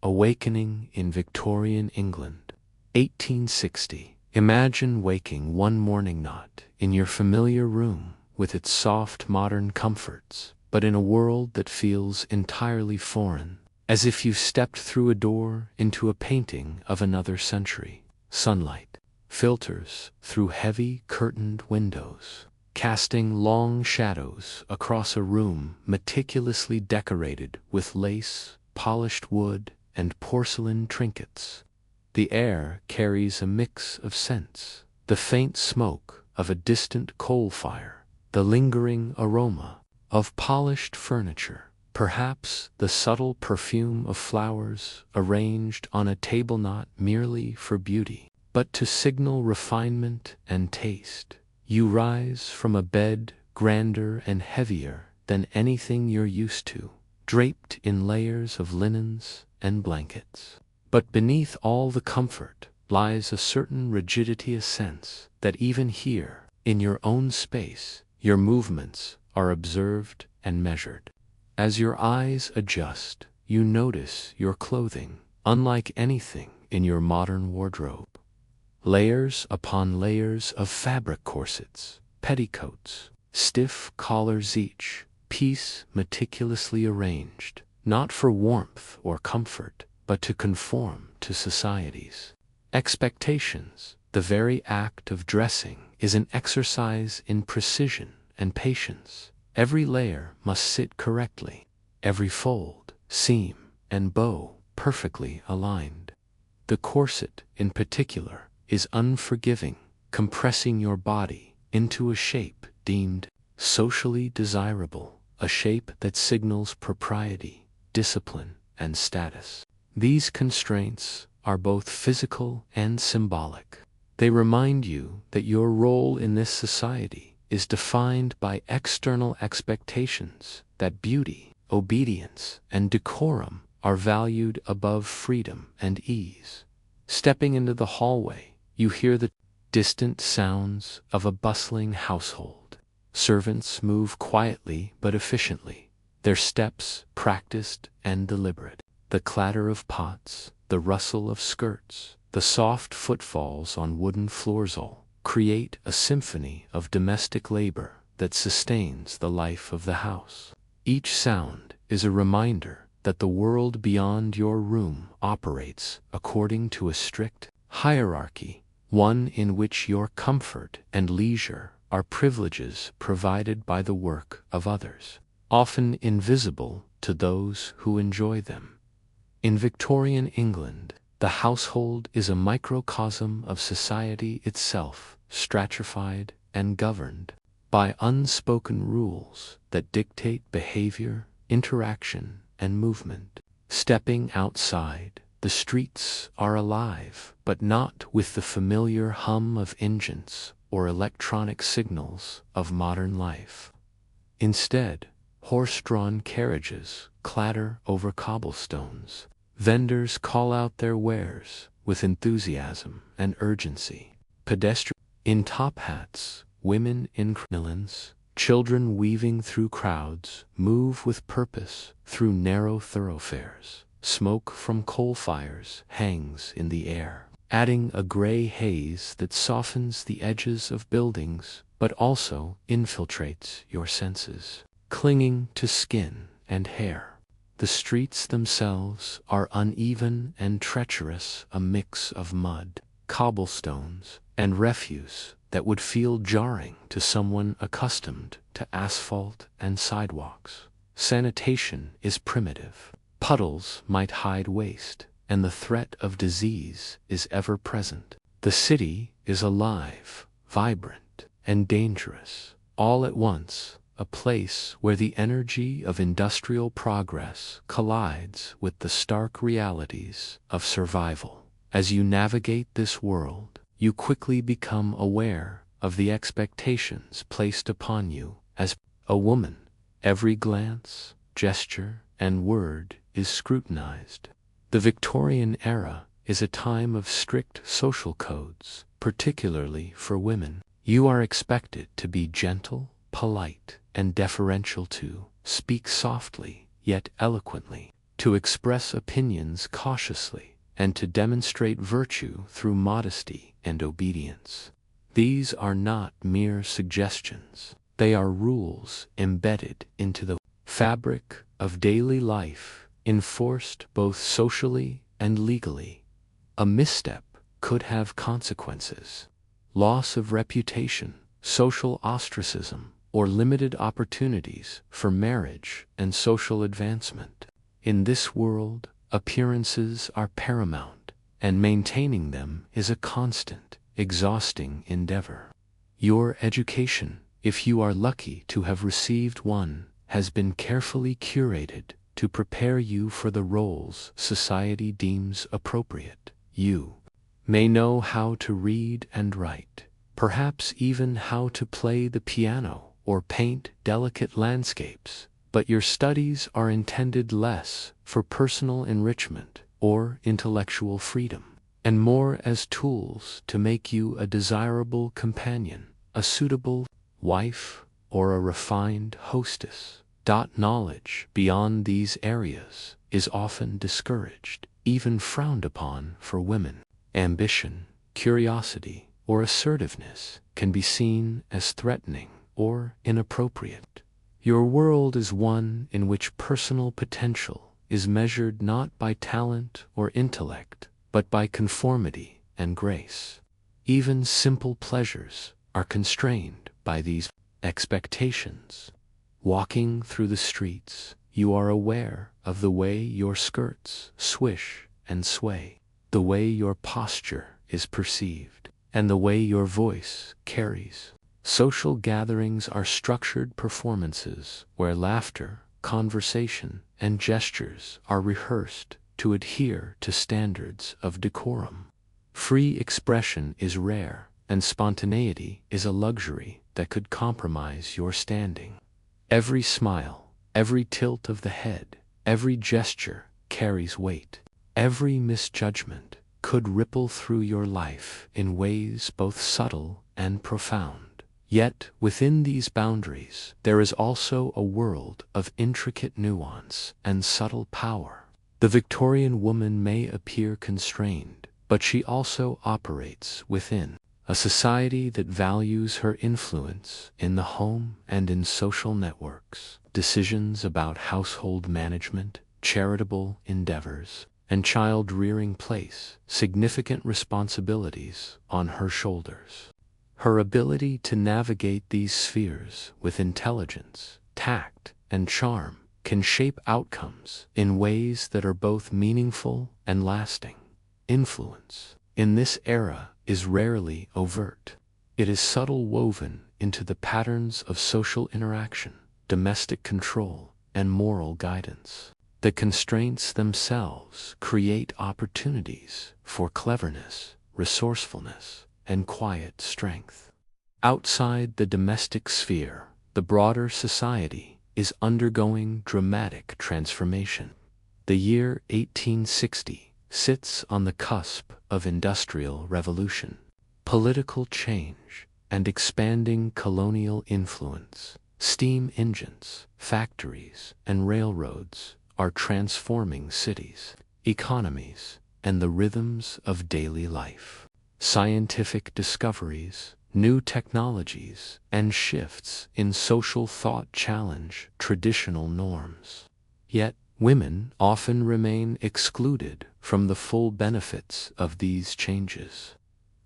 Awakening in Victorian England, 1860. Imagine waking one morning not in your familiar room with its soft modern comforts, but in a world that feels entirely foreign, as if you stepped through a door into a painting of another century. Sunlight filters through heavy curtained windows, casting long shadows across a room meticulously decorated with lace, polished wood, and porcelain trinkets. The air carries a mix of scents: the faint smoke of a distant coal fire, the lingering aroma of polished furniture, perhaps the subtle perfume of flowers arranged on a table not merely for beauty, but to signal refinement and taste. You rise from a bed grander and heavier than anything you're used to, draped in layers of linens and blankets. But beneath all the comfort lies a certain rigidity, a sense that even here, in your own space, your movements are observed and measured. As your eyes adjust, you notice your clothing, unlike anything in your modern wardrobe. Layers upon layers of fabric corsets, petticoats, stiff collars, each piece meticulously arranged, not for warmth or comfort, but to conform to society's expectations. The very act of dressing is an exercise in precision and patience. Every layer must sit correctly, every fold, seam, and bow perfectly aligned. The corset, in particular, is unforgiving, compressing your body into a shape deemed socially desirable, a shape that signals propriety, discipline, and status. These constraints are both physical and symbolic. They remind you that your role in this society is defined by external expectations, that beauty, obedience, and decorum are valued above freedom and ease. Stepping into the hallway, you hear the distant sounds of a bustling household. Servants move quietly but efficiently, their steps practiced and deliberate. The clatter of pots, the rustle of skirts, the soft footfalls on wooden floors all create a symphony of domestic labor that sustains the life of the house. Each sound is a reminder that the world beyond your room operates according to a strict hierarchy, one in which your comfort and leisure are privileges provided by the work of others, often invisible to those who enjoy them. In Victorian England, the household is a microcosm of society itself, stratified and governed by unspoken rules that dictate behavior, interaction, and movement. Stepping outside, the streets are alive, but not with the familiar hum of engines or electronic signals of modern life. Instead, horse-drawn carriages clatter over cobblestones. Vendors call out their wares with enthusiasm and urgency. Pedestrians in top hats, women in crinolines, children weaving through crowds move with purpose through narrow thoroughfares. Smoke from coal fires hangs in the air, adding a gray haze that softens the edges of buildings but also infiltrates your senses, clinging to skin and hair. The streets themselves are uneven and treacherous, a mix of mud, cobblestones, and refuse that would feel jarring to someone accustomed to asphalt and sidewalks. Sanitation is primitive. Puddles might hide waste, and the threat of disease is ever present. The city is alive, vibrant, and dangerous, all at once, a place where the energy of industrial progress collides with the stark realities of survival. As you navigate this world, you quickly become aware of the expectations placed upon you as a woman. Every glance, gesture, and word is scrutinized. The Victorian era is a time of strict social codes, particularly for women. You are expected to be gentle, polite, and deferential, to speak softly yet eloquently, to express opinions cautiously, and to demonstrate virtue through modesty and obedience. These are not mere suggestions. They are rules embedded into the fabric of daily life, enforced both socially and legally. A misstep could have consequences: loss of reputation, social ostracism, or limited opportunities for marriage and social advancement. In this world, appearances are paramount, and maintaining them is a constant, exhausting endeavor. Your education, if you are lucky to have received one, has been carefully curated to prepare you for the roles society deems appropriate. You may know how to read and write, perhaps even how to play the piano or paint delicate landscapes, but your studies are intended less for personal enrichment or intellectual freedom, and more as tools to make you a desirable companion, a suitable wife, or a refined hostess. Knowledge beyond these areas is often discouraged, even frowned upon for women. Ambition, curiosity, or assertiveness can be seen as threatening or inappropriate. Your world is one in which personal potential is measured not by talent or intellect, but by conformity and grace. Even simple pleasures are constrained by these expectations. Walking through the streets, you are aware of the way your skirts swish and sway, the way your posture is perceived, and the way your voice carries. Social gatherings are structured performances where laughter, conversation, and gestures are rehearsed to adhere to standards of decorum. Free expression is rare, and spontaneity is a luxury that could compromise your standing. Every smile, every tilt of the head, every gesture carries weight. Every misjudgment could ripple through your life in ways both subtle and profound. Yet, within these boundaries, there is also a world of intricate nuance and subtle power. The Victorian woman may appear constrained, but she also operates within a society that values her influence in the home and in social networks. Decisions about household management, charitable endeavors, and child-rearing place significant responsibilities on her shoulders. Her ability to navigate these spheres with intelligence, tact, and charm can shape outcomes in ways that are both meaningful and lasting. Influence in this era is rarely overt. It is subtle, woven into the patterns of social interaction, domestic control, and moral guidance. The constraints themselves create opportunities for cleverness, resourcefulness, and quiet strength. Outside the domestic sphere, the broader society is undergoing dramatic transformation. The year 1860 sits on the cusp of industrial revolution, political change, and expanding colonial influence. Steam engines, factories, and railroads are transforming cities, economies, and the rhythms of daily life. Scientific discoveries, new technologies, and shifts in social thought challenge traditional norms. Yet, women often remain excluded from the full benefits of these changes.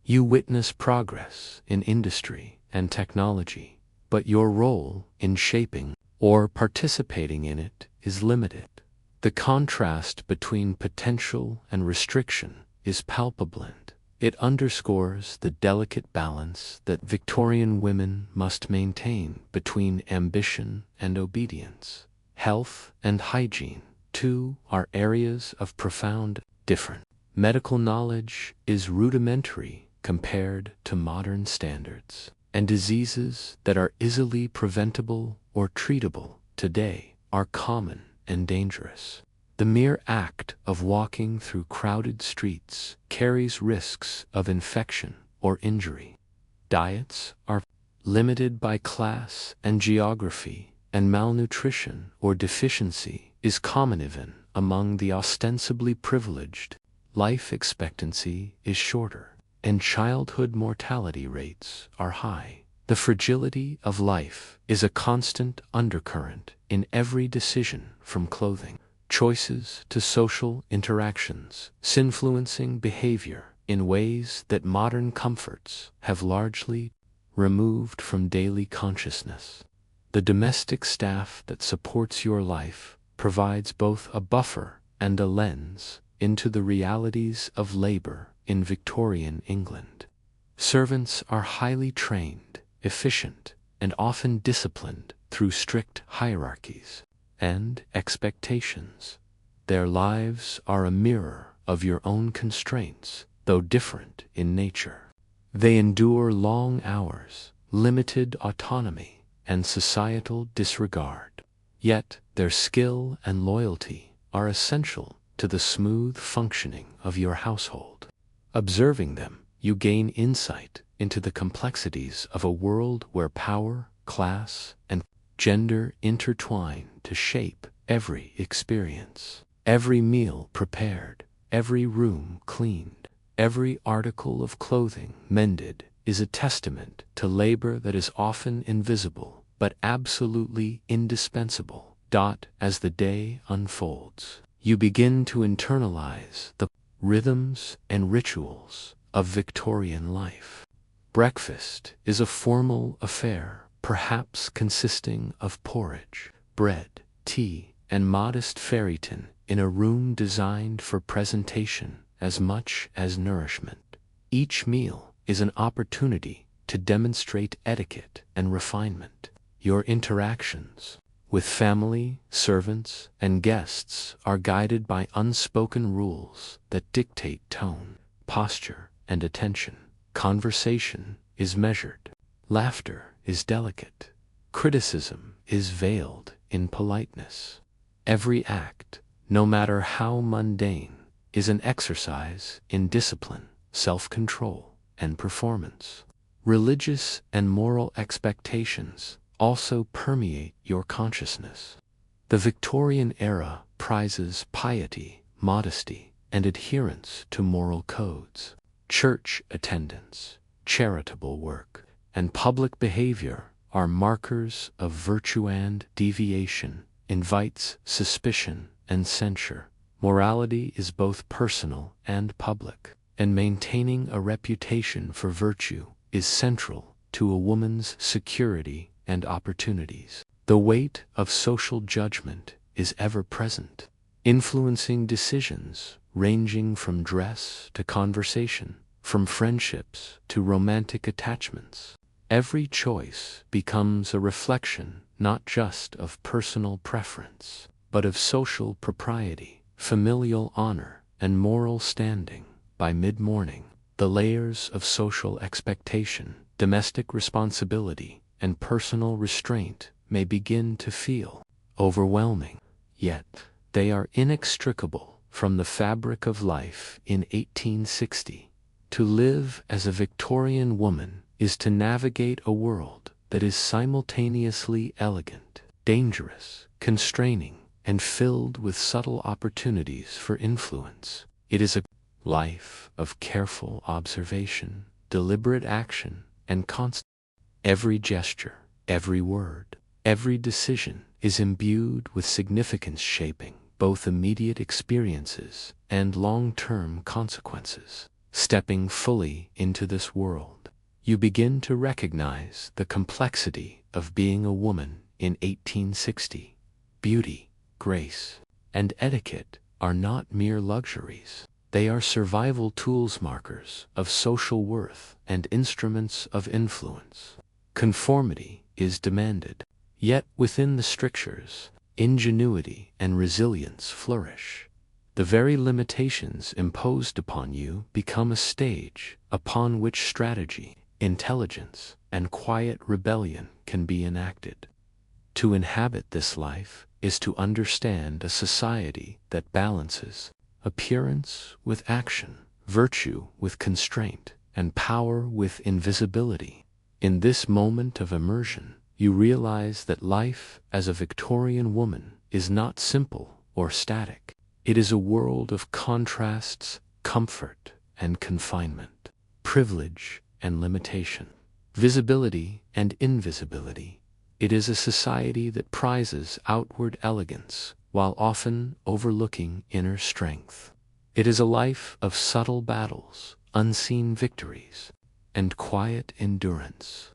You witness progress in industry and technology, but your role in shaping or participating in it is limited. The contrast between potential and restriction is palpable. It underscores the delicate balance that Victorian women must maintain between ambition and obedience. Health and hygiene, too, are areas of profound difference. Medical knowledge is rudimentary compared to modern standards, and diseases that are easily preventable or treatable today are common and dangerous. The mere act of walking through crowded streets carries risks of infection or injury. Diets are limited by class and geography, and malnutrition or deficiency is common even among the ostensibly privileged, life expectancy is shorter, and childhood mortality rates are high. The fragility of life is a constant undercurrent in every decision, from clothing choices to social interactions, influencing behavior in ways that modern comforts have largely removed from daily consciousness. The domestic staff that supports your life provides both a buffer and a lens into the realities of labor in Victorian England. Servants are highly trained, efficient, and often disciplined through strict hierarchies and expectations. Their lives are a mirror of your own constraints, though different in nature. They endure long hours, limited autonomy, and societal disregard. Yet their skill and loyalty are essential to the smooth functioning of your household. Observing them, you gain insight into the complexities of a world where power, class, and gender intertwine to shape every experience. Every meal prepared, every room cleaned, every article of clothing mended is a testament to labor that is often invisible but absolutely indispensable. As the day unfolds, you begin to internalize the rhythms and rituals of Victorian life. Breakfast is a formal affair, perhaps consisting of porridge, bread, tea, and modest fairyton in a room designed for presentation as much as nourishment. Each meal is an opportunity to demonstrate etiquette and refinement. Your interactions with family, servants, and guests are guided by unspoken rules that dictate tone, posture, and attention. Conversation is measured. Laughter is delicate. Criticism is veiled in politeness. Every act, no matter how mundane, is an exercise in discipline, self-control, and performance. Religious and moral expectations also permeate your consciousness. The Victorian era prizes piety, modesty, and adherence to moral codes. Church attendance, charitable work, and public behavior are markers of virtue, and deviation invites suspicion and censure. Morality is both personal and public, and maintaining a reputation for virtue is central to a woman's security and opportunities. The weight of social judgment is ever present, influencing decisions ranging from dress to conversation, from friendships to romantic attachments. Every choice becomes a reflection not just of personal preference, but of social propriety, familial honor, and moral standing. By mid-morning, the layers of social expectation, domestic responsibility, and personal restraint may begin to feel overwhelming, yet they are inextricable from the fabric of life in 1860. To live as a Victorian woman is to navigate a world that is simultaneously elegant, dangerous, constraining, and filled with subtle opportunities for influence. It is a life of careful observation, deliberate action, and constant. Every gesture, every word, every decision is imbued with significance, shaping both immediate experiences and long-term consequences. Stepping fully into this world, you begin to recognize the complexity of being a woman in 1860. Beauty, grace, and etiquette are not mere luxuries. They are survival tools, markers of social worth, and instruments of influence. Conformity is demanded, yet within the strictures, ingenuity and resilience flourish. The very limitations imposed upon you become a stage upon which strategy, intelligence, and quiet rebellion can be enacted. To inhabit this life is to understand a society that balances appearance with action, virtue with constraint, and power with invisibility. In this moment of immersion, you realize that life as a Victorian woman is not simple or static. It is a world of contrasts, comfort and confinement, privilege and limitation, visibility and invisibility. It is a society that prizes outward elegance while often overlooking inner strength. It is a life of subtle battles, unseen victories, and quiet endurance.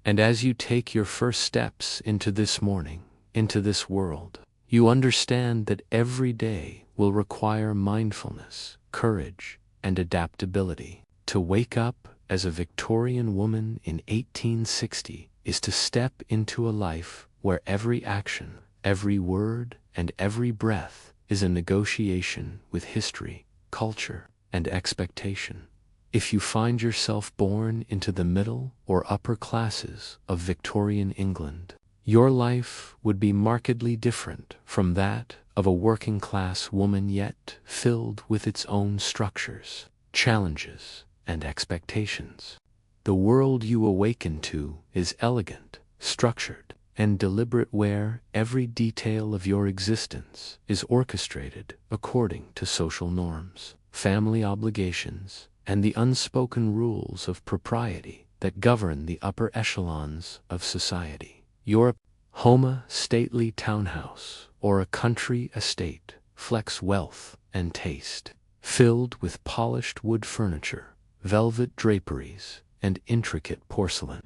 And as you take your first steps into this morning, into this world, you understand that every day will require mindfulness, courage, and adaptability. To wake up as a Victorian woman in 1860 is to step into a life where every action, every word, and every breath is a negotiation with history, culture, and expectation. If you find yourself born into the middle or upper classes of Victorian England, your life would be markedly different from that of a working-class woman, yet filled with its own structures, challenges, and expectations. The world you awaken to is elegant, structured, and deliberate, where every detail of your existence is orchestrated according to social norms, family obligations, and the unspoken rules of propriety that govern the upper echelons of society. Your home, stately townhouse, or a country estate flex wealth and taste, filled with polished wood furniture, velvet draperies, and intricate porcelain.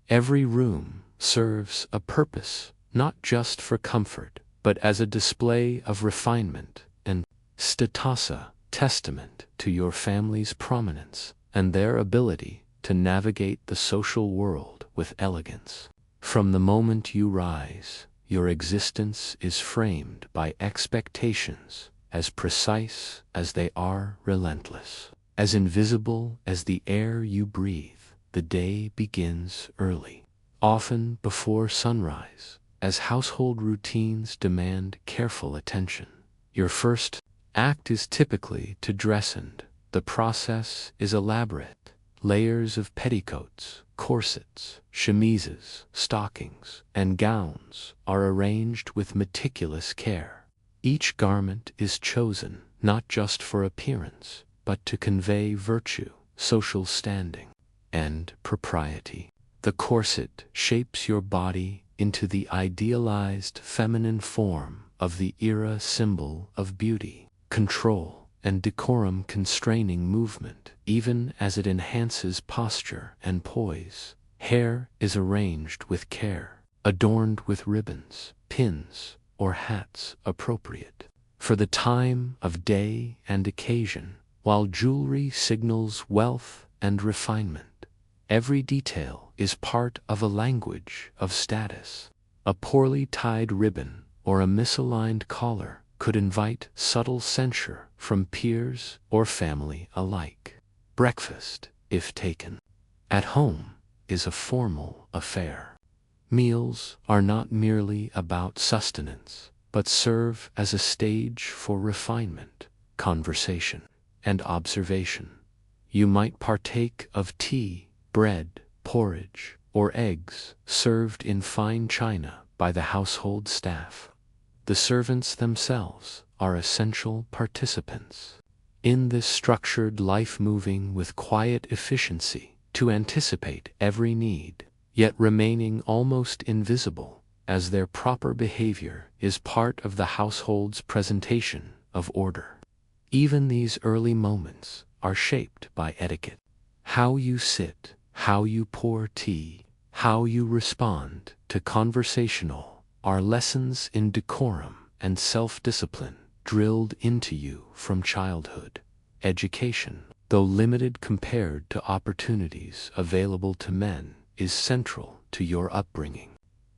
Every room serves a purpose, not just for comfort, but as a display of refinement and status, testament to your family's prominence and their ability to navigate the social world with elegance. From the moment you rise, your existence is framed by expectations as precise as they are relentless, as invisible as the air you breathe. The day begins early, often before sunrise, as household routines demand careful attention. Your first act is typically to dress, and the process is elaborate. Layers of petticoats, corsets, chemises, stockings, and gowns are arranged with meticulous care. Each garment is chosen not just for appearance, but to convey virtue, social standing, and propriety. The corset shapes your body into the idealized feminine form of the era, symbol of beauty, control, and decorum, constraining movement, even as it enhances posture and poise. Hair is arranged with care, adorned with ribbons, pins, or hats appropriate for the time of day and occasion, while jewelry signals wealth and refinement. Every detail is part of a language of status. A poorly tied ribbon or a misaligned collar could invite subtle censure from peers or family alike. Breakfast, if taken at home, is a formal affair. Meals are not merely about sustenance, but serve as a stage for refinement, conversation, and observation. You might partake of tea, bread, porridge, or eggs served in fine china by the household staff. The servants themselves are essential participants in this structured life, moving with quiet efficiency to anticipate every need, yet remaining almost invisible, as their proper behavior is part of the household's presentation of order. Even these early moments are shaped by etiquette. How you sit, how you pour tea, how you respond to conversational are lessons in decorum and self-discipline drilled into you from childhood. Education, though limited compared to opportunities available to men, is central to your upbringing.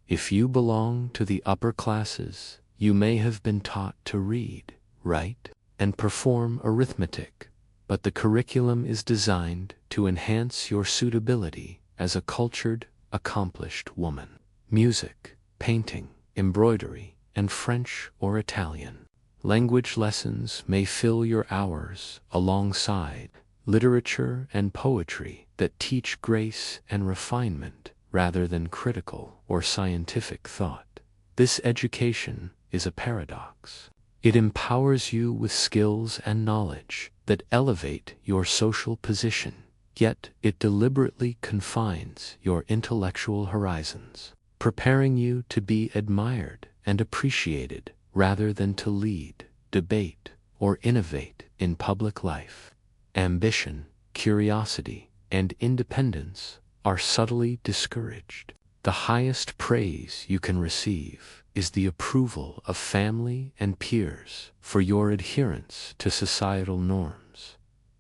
If you belong to the upper classes, you may have been taught to read, write, and perform arithmetic, but the curriculum is designed to enhance your suitability as a cultured, accomplished woman. Music, painting, embroidery, and French or Italian language lessons may fill your hours, alongside literature and poetry that teach grace and refinement rather than critical or scientific thought. This education is a paradox. It empowers you with skills and knowledge that elevate your social position, yet it deliberately confines your intellectual horizons, preparing you to be admired and appreciated rather than to lead, debate, or innovate in public life. Ambition, curiosity, and independence are subtly discouraged. The highest praise you can receive is the approval of family and peers for your adherence to societal norms.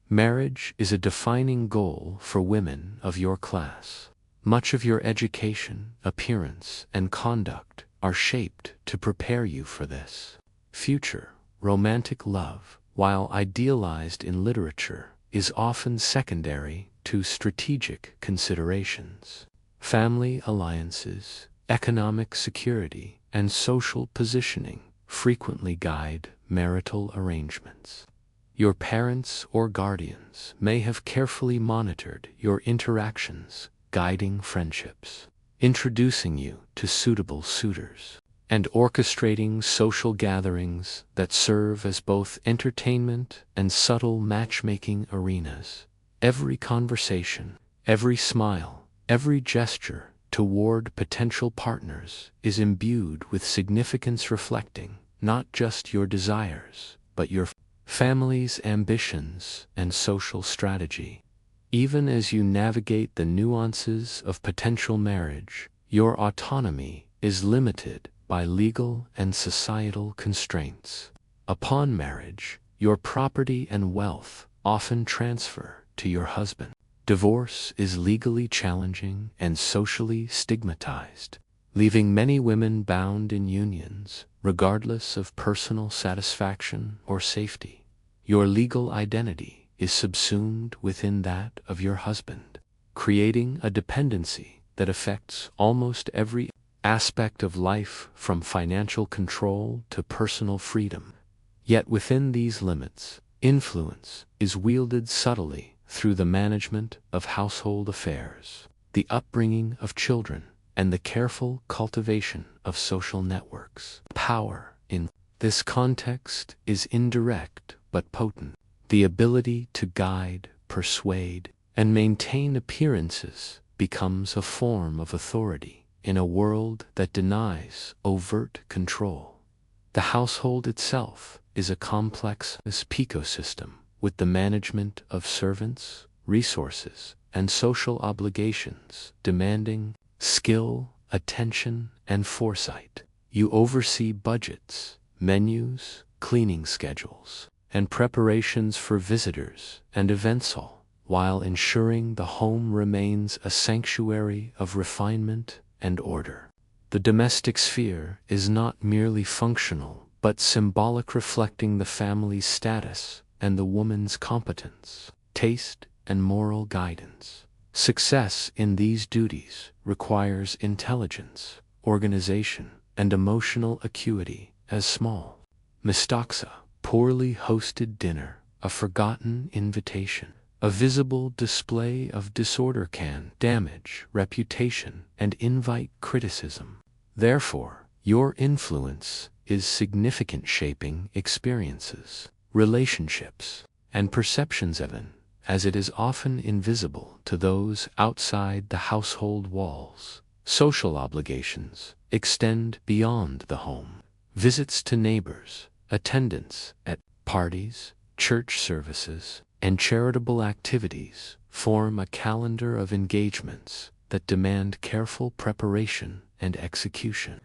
Marriage is a defining goal for women of your class. Much of your education, appearance, and conduct are shaped to prepare you for this. Future romantic love, while idealized in literature, is often secondary to strategic considerations. Family alliances, economic security, and social positioning frequently guide marital arrangements. Your parents or guardians may have carefully monitored your interactions, guiding friendships, introducing you to suitable suitors, and orchestrating social gatherings that serve as both entertainment and subtle matchmaking arenas. Every conversation, every smile, every gesture toward potential partners is imbued with significance, reflecting not just your desires, but your family's ambitions and social strategy. Even as you navigate the nuances of potential marriage, your autonomy is limited by legal and societal constraints. Upon marriage, your property and wealth often transfer to your husband. Divorce is legally challenging and socially stigmatized, leaving many women bound in unions, regardless of personal satisfaction or safety. Your legal identity is subsumed within that of your husband, creating a dependency that affects almost every aspect of life, from financial control to personal freedom. Yet within these limits, influence is wielded subtly through the management of household affairs, the upbringing of children, and the careful cultivation of social networks. Power in this context is indirect but potent. The ability to guide, persuade, and maintain appearances becomes a form of authority in a world that denies overt control. The household itself is a complex ecosystem, with the management of servants, resources, and social obligations demanding skill, attention, and foresight. You oversee budgets, menus, cleaning schedules, and preparations for visitors and events, all while ensuring the home remains a sanctuary of refinement and order. The domestic sphere is not merely functional but symbolic, reflecting the family's status and the woman's competence, taste, and moral guidance. Success in these duties requires intelligence, organization, and emotional acuity. As small mistakes, poorly hosted dinner, a forgotten invitation, a visible display of disorder can damage reputation and invite criticism. Therefore, your influence is significant, shaping experiences, relationships, and perceptions even, as it is often invisible to those outside the household walls. Social obligations extend beyond the home. Visits to neighbors, attendance at parties, church services, and charitable activities form a calendar of engagements that demand careful preparation and execution.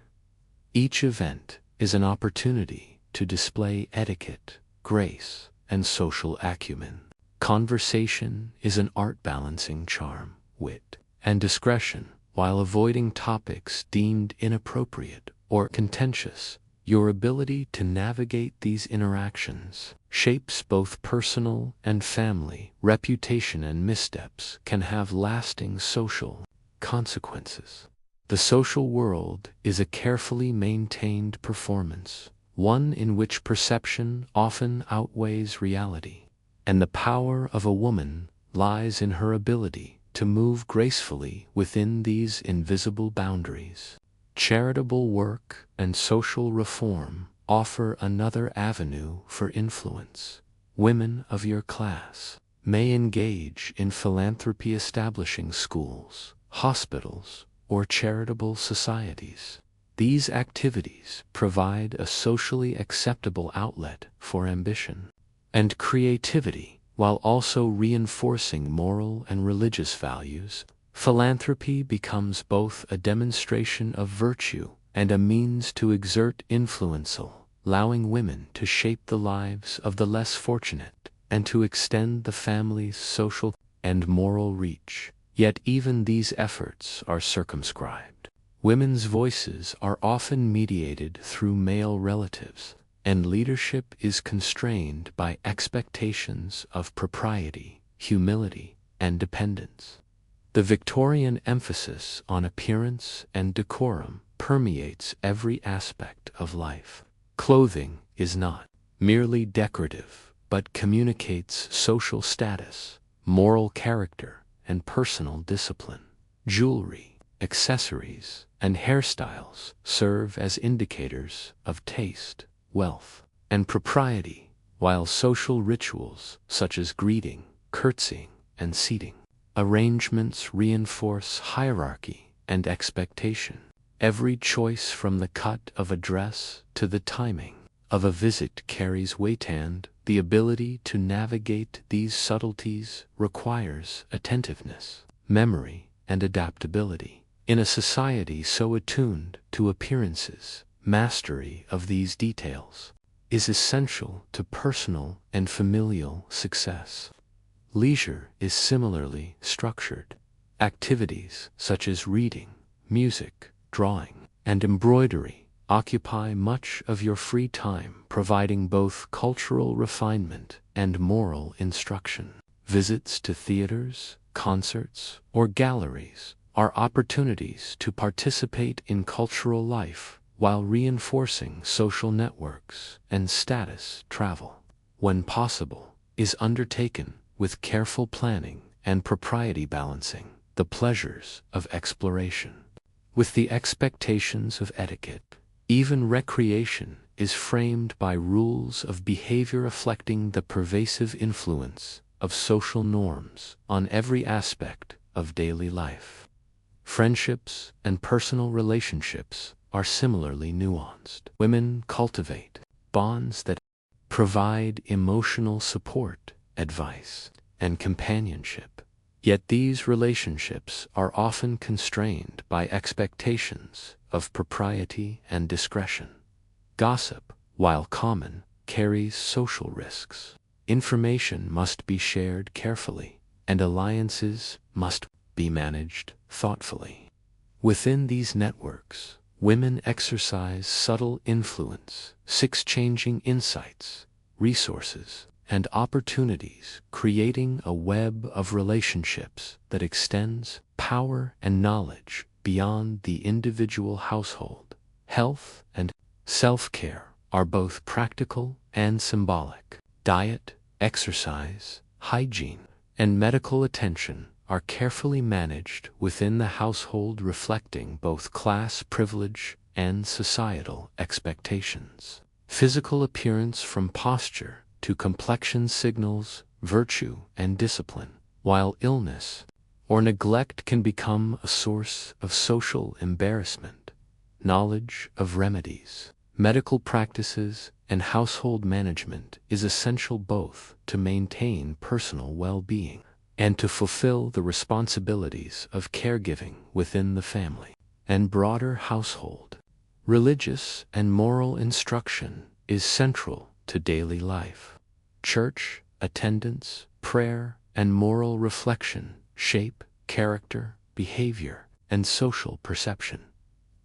Each event is an opportunity to display etiquette, grace, and social acumen. Conversation is an art balancing charm, wit, and discretion, while avoiding topics deemed inappropriate or contentious. Your ability to navigate these interactions shapes both personal and family reputation, and missteps can have lasting social consequences. The social world is a carefully maintained performance, one in which perception often outweighs reality, and the power of a woman lies in her ability to move gracefully within these invisible boundaries. Charitable work and social reform offer another avenue for influence. Women of your class may engage in philanthropy, establishing schools, hospitals, or charitable societies. These activities provide a socially acceptable outlet for ambition and creativity, while also reinforcing moral and religious values. Philanthropy becomes both a demonstration of virtue and a means to exert influence, allowing women to shape the lives of the less fortunate and to extend the family's social and moral reach. Yet even these efforts are circumscribed. Women's voices are often mediated through male relatives, and leadership is constrained by expectations of propriety, humility, and dependence. The Victorian emphasis on appearance and decorum permeates every aspect of life. Clothing is not merely decorative, but communicates social status, moral character, and personal discipline. Jewelry, accessories, and hairstyles serve as indicators of taste, wealth, and propriety, while social rituals such as greeting, curtsying, and seating arrangements reinforce hierarchy and expectation. Every choice, from the cut of a dress to the timing of a visit, carries weight, and the ability to navigate these subtleties requires attentiveness, memory, and adaptability. In a society so attuned to appearances, mastery of these details is essential to personal and familial success. Leisure is similarly structured. Activities such as reading, music, drawing, and embroidery occupy much of your free time, providing both cultural refinement and moral instruction. Visits to theaters, concerts, or galleries are opportunities to participate in cultural life while reinforcing social networks and status. Travel, when possible, is undertaken with careful planning and propriety, balancing the pleasures of exploration with the expectations of etiquette. Even recreation is framed by rules of behavior, reflecting the pervasive influence of social norms on every aspect of daily life. Friendships and personal relationships are similarly nuanced. Women cultivate bonds that provide emotional support, advice, and companionship. Yet these relationships are often constrained by expectations of propriety and discretion. Gossip, while common, carries social risks. Information must be shared carefully, and alliances must be managed thoughtfully. Within these networks, women exercise subtle influence, exchanging insights, resources, and opportunities, creating a web of relationships that extends power and knowledge beyond the individual household. Health and self-care are both practical and symbolic. Diet, exercise, hygiene, and medical attention are carefully managed within the household, reflecting both class privilege and societal expectations. Physical appearance, from posture to complexion, signals virtue and discipline, while illness or neglect can become a source of social embarrassment. Knowledge of remedies, medical practices, and household management is essential both to maintain personal well-being and to fulfill the responsibilities of caregiving within the family and broader household. Religious and moral instruction is central to daily life. Church attendance, prayer, and moral reflection shape character, behavior, and social perception.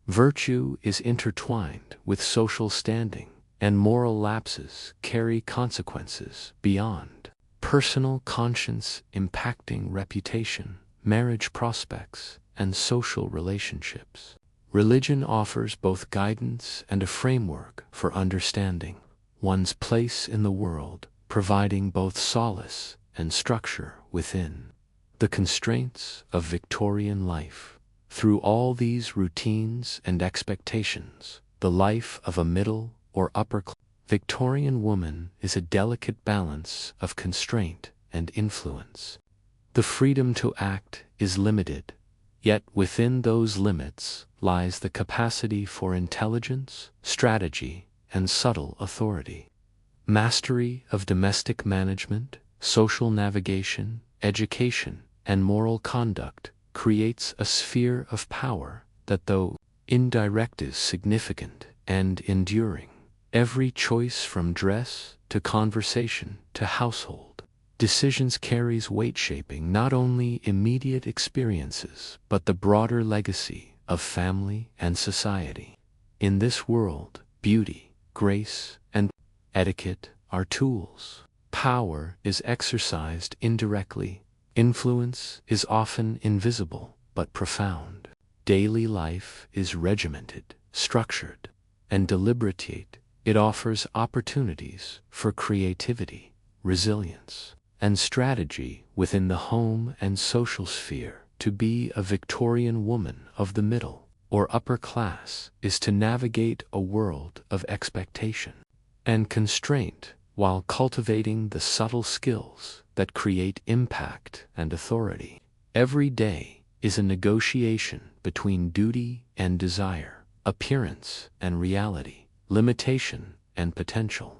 Virtue is intertwined with social standing, and moral lapses carry consequences beyond personal conscience, impacting reputation, marriage prospects, and social relationships. Religion offers both guidance and a framework for understanding one's place in the world, providing both solace and structure within the constraints of Victorian life. Through all these routines and expectations, the life of a middle or upper class. Victorian woman is a delicate balance of constraint and influence. The freedom to act is limited, yet within those limits lies the capacity for intelligence, strategy, and subtle authority. Mastery of domestic management, social navigation, education, and moral conduct creates a sphere of power that, though indirect, is significant and enduring. Every choice from dress to conversation to household decisions carries weight, shaping not only immediate experiences but the broader legacy of family and society. In this world, beauty, grace, and etiquette are tools. Power is exercised indirectly. Influence is often invisible but profound. Daily life is regimented, structured, and deliberate. It offers opportunities for creativity, resilience, and strategy within the home and social sphere. To be a Victorian woman of the middle or upper class is to navigate a world of expectation and constraint while cultivating the subtle skills that create impact and authority. Every day is a negotiation between duty and desire, appearance and reality, limitation and potential.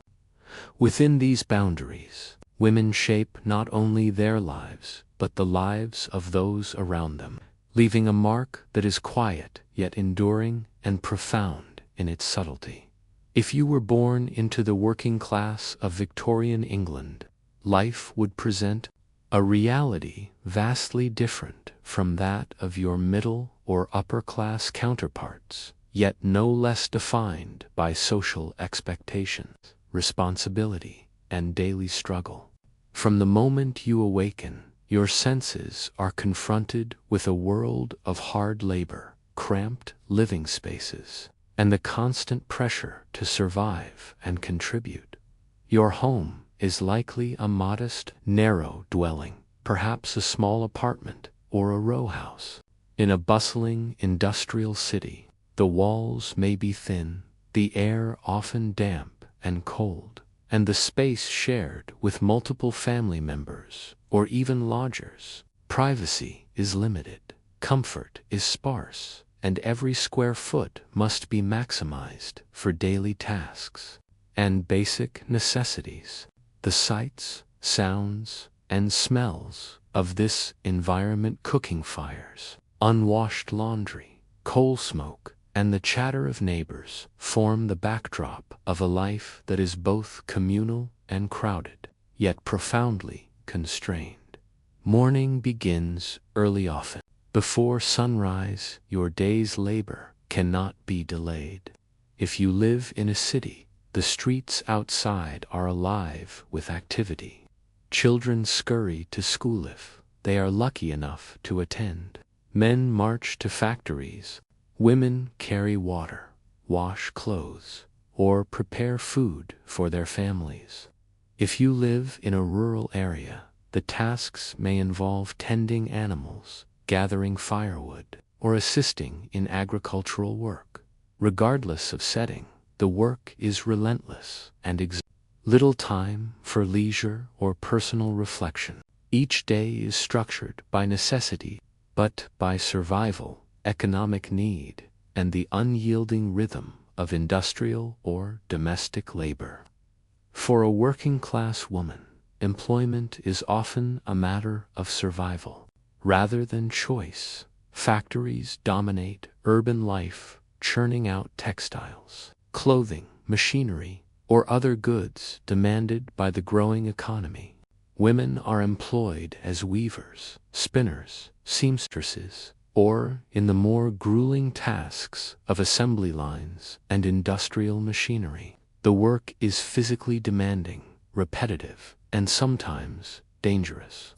Within these boundaries, women shape not only their lives but the lives of those around them, leaving a mark that is quiet yet enduring and profound in its subtlety. If you were born into the working class of Victorian England, life would present a reality vastly different from that of your middle or upper class counterparts, yet no less defined by social expectations, responsibility, and daily struggle. From the moment you awaken, your senses are confronted with a world of hard labor, cramped living spaces, and the constant pressure to survive and contribute. Your home is likely a modest, narrow dwelling, perhaps a small apartment or a row house. In a bustling industrial city, the walls may be thin, the air often damp and cold, and the space shared with multiple family members or even lodgers. Privacy is limited, comfort is sparse, and every square foot must be maximized for daily tasks and basic necessities. The sights, sounds, and smells of this environment, cooking fires, unwashed laundry, coal smoke, and the chatter of neighbors, form the backdrop of a life that is both communal and crowded, yet profoundly constrained. Morning begins early often. Before sunrise, your day's labor cannot be delayed. If you live in a city, the streets outside are alive with activity. Children scurry to school if they are lucky enough to attend. Men march to factories. Women carry water, wash clothes, or prepare food for their families. If you live in a rural area, the tasks may involve tending animals, gathering firewood, or assisting in agricultural work. Regardless of setting, the work is relentless and little time for leisure or personal reflection. Each day is structured by necessity, but by survival, economic need, and the unyielding rhythm of industrial or domestic labor. For a working-class woman, employment is often a matter of survival rather than choice. Factories dominate urban life, churning out textiles, clothing, machinery, or other goods demanded by the growing economy. Women are employed as weavers, spinners, seamstresses, or in the more grueling tasks of assembly lines and industrial machinery. The work is physically demanding, repetitive, and sometimes dangerous.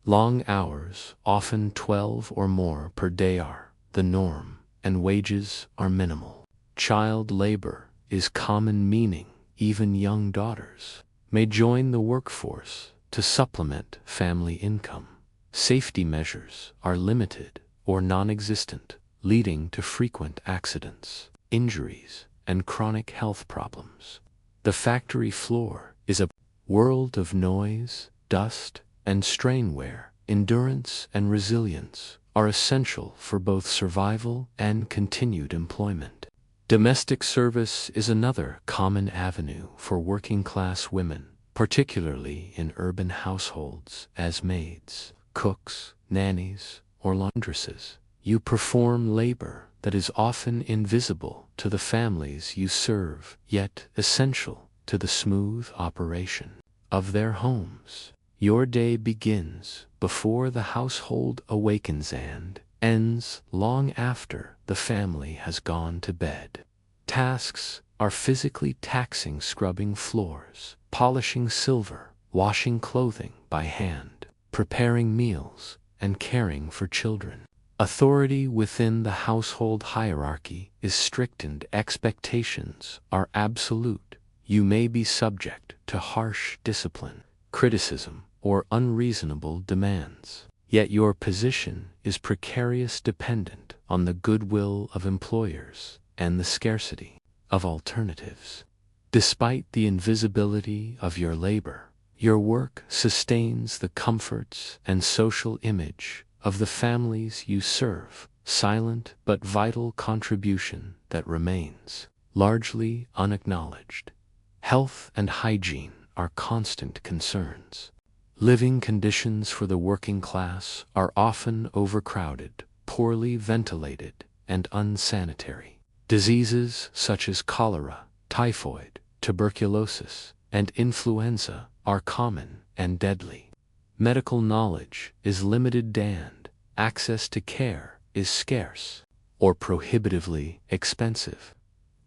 Long hours, often 12 or more per day, are the norm, and wages are minimal. Child labor is common, meaning even young daughters may join the workforce to supplement family income. Safety measures are limited or non-existent, leading to frequent accidents, injuries, and chronic health problems. The factory floor is a world of noise, dust, and strain where endurance and resilience are essential for both survival and continued employment. Domestic service is another common avenue for working-class women, particularly in urban households as maids, cooks, nannies, or laundresses. You perform labor that is often invisible to the families you serve, yet essential to the smooth operation of their homes. Your day begins before the household awakens and ends long after the family has gone to bed. Tasks are physically taxing: scrubbing floors, polishing silver, washing clothing by hand, preparing meals, and caring for children. Authority within the household hierarchy is strict and expectations are absolute. You may be subject to harsh discipline, criticism, or unreasonable demands. Yet your position is precarious, dependent on the goodwill of employers and the scarcity of alternatives. Despite the invisibility of your labor, your work sustains the comforts and social image of the families you serve, silent but vital contribution that remains largely unacknowledged. Health and hygiene are constant concerns. Living conditions for the working class are often overcrowded, poorly ventilated, and unsanitary. Diseases such as cholera, typhoid, tuberculosis, and influenza are common and deadly. Medical knowledge is limited and access to care is scarce or prohibitively expensive.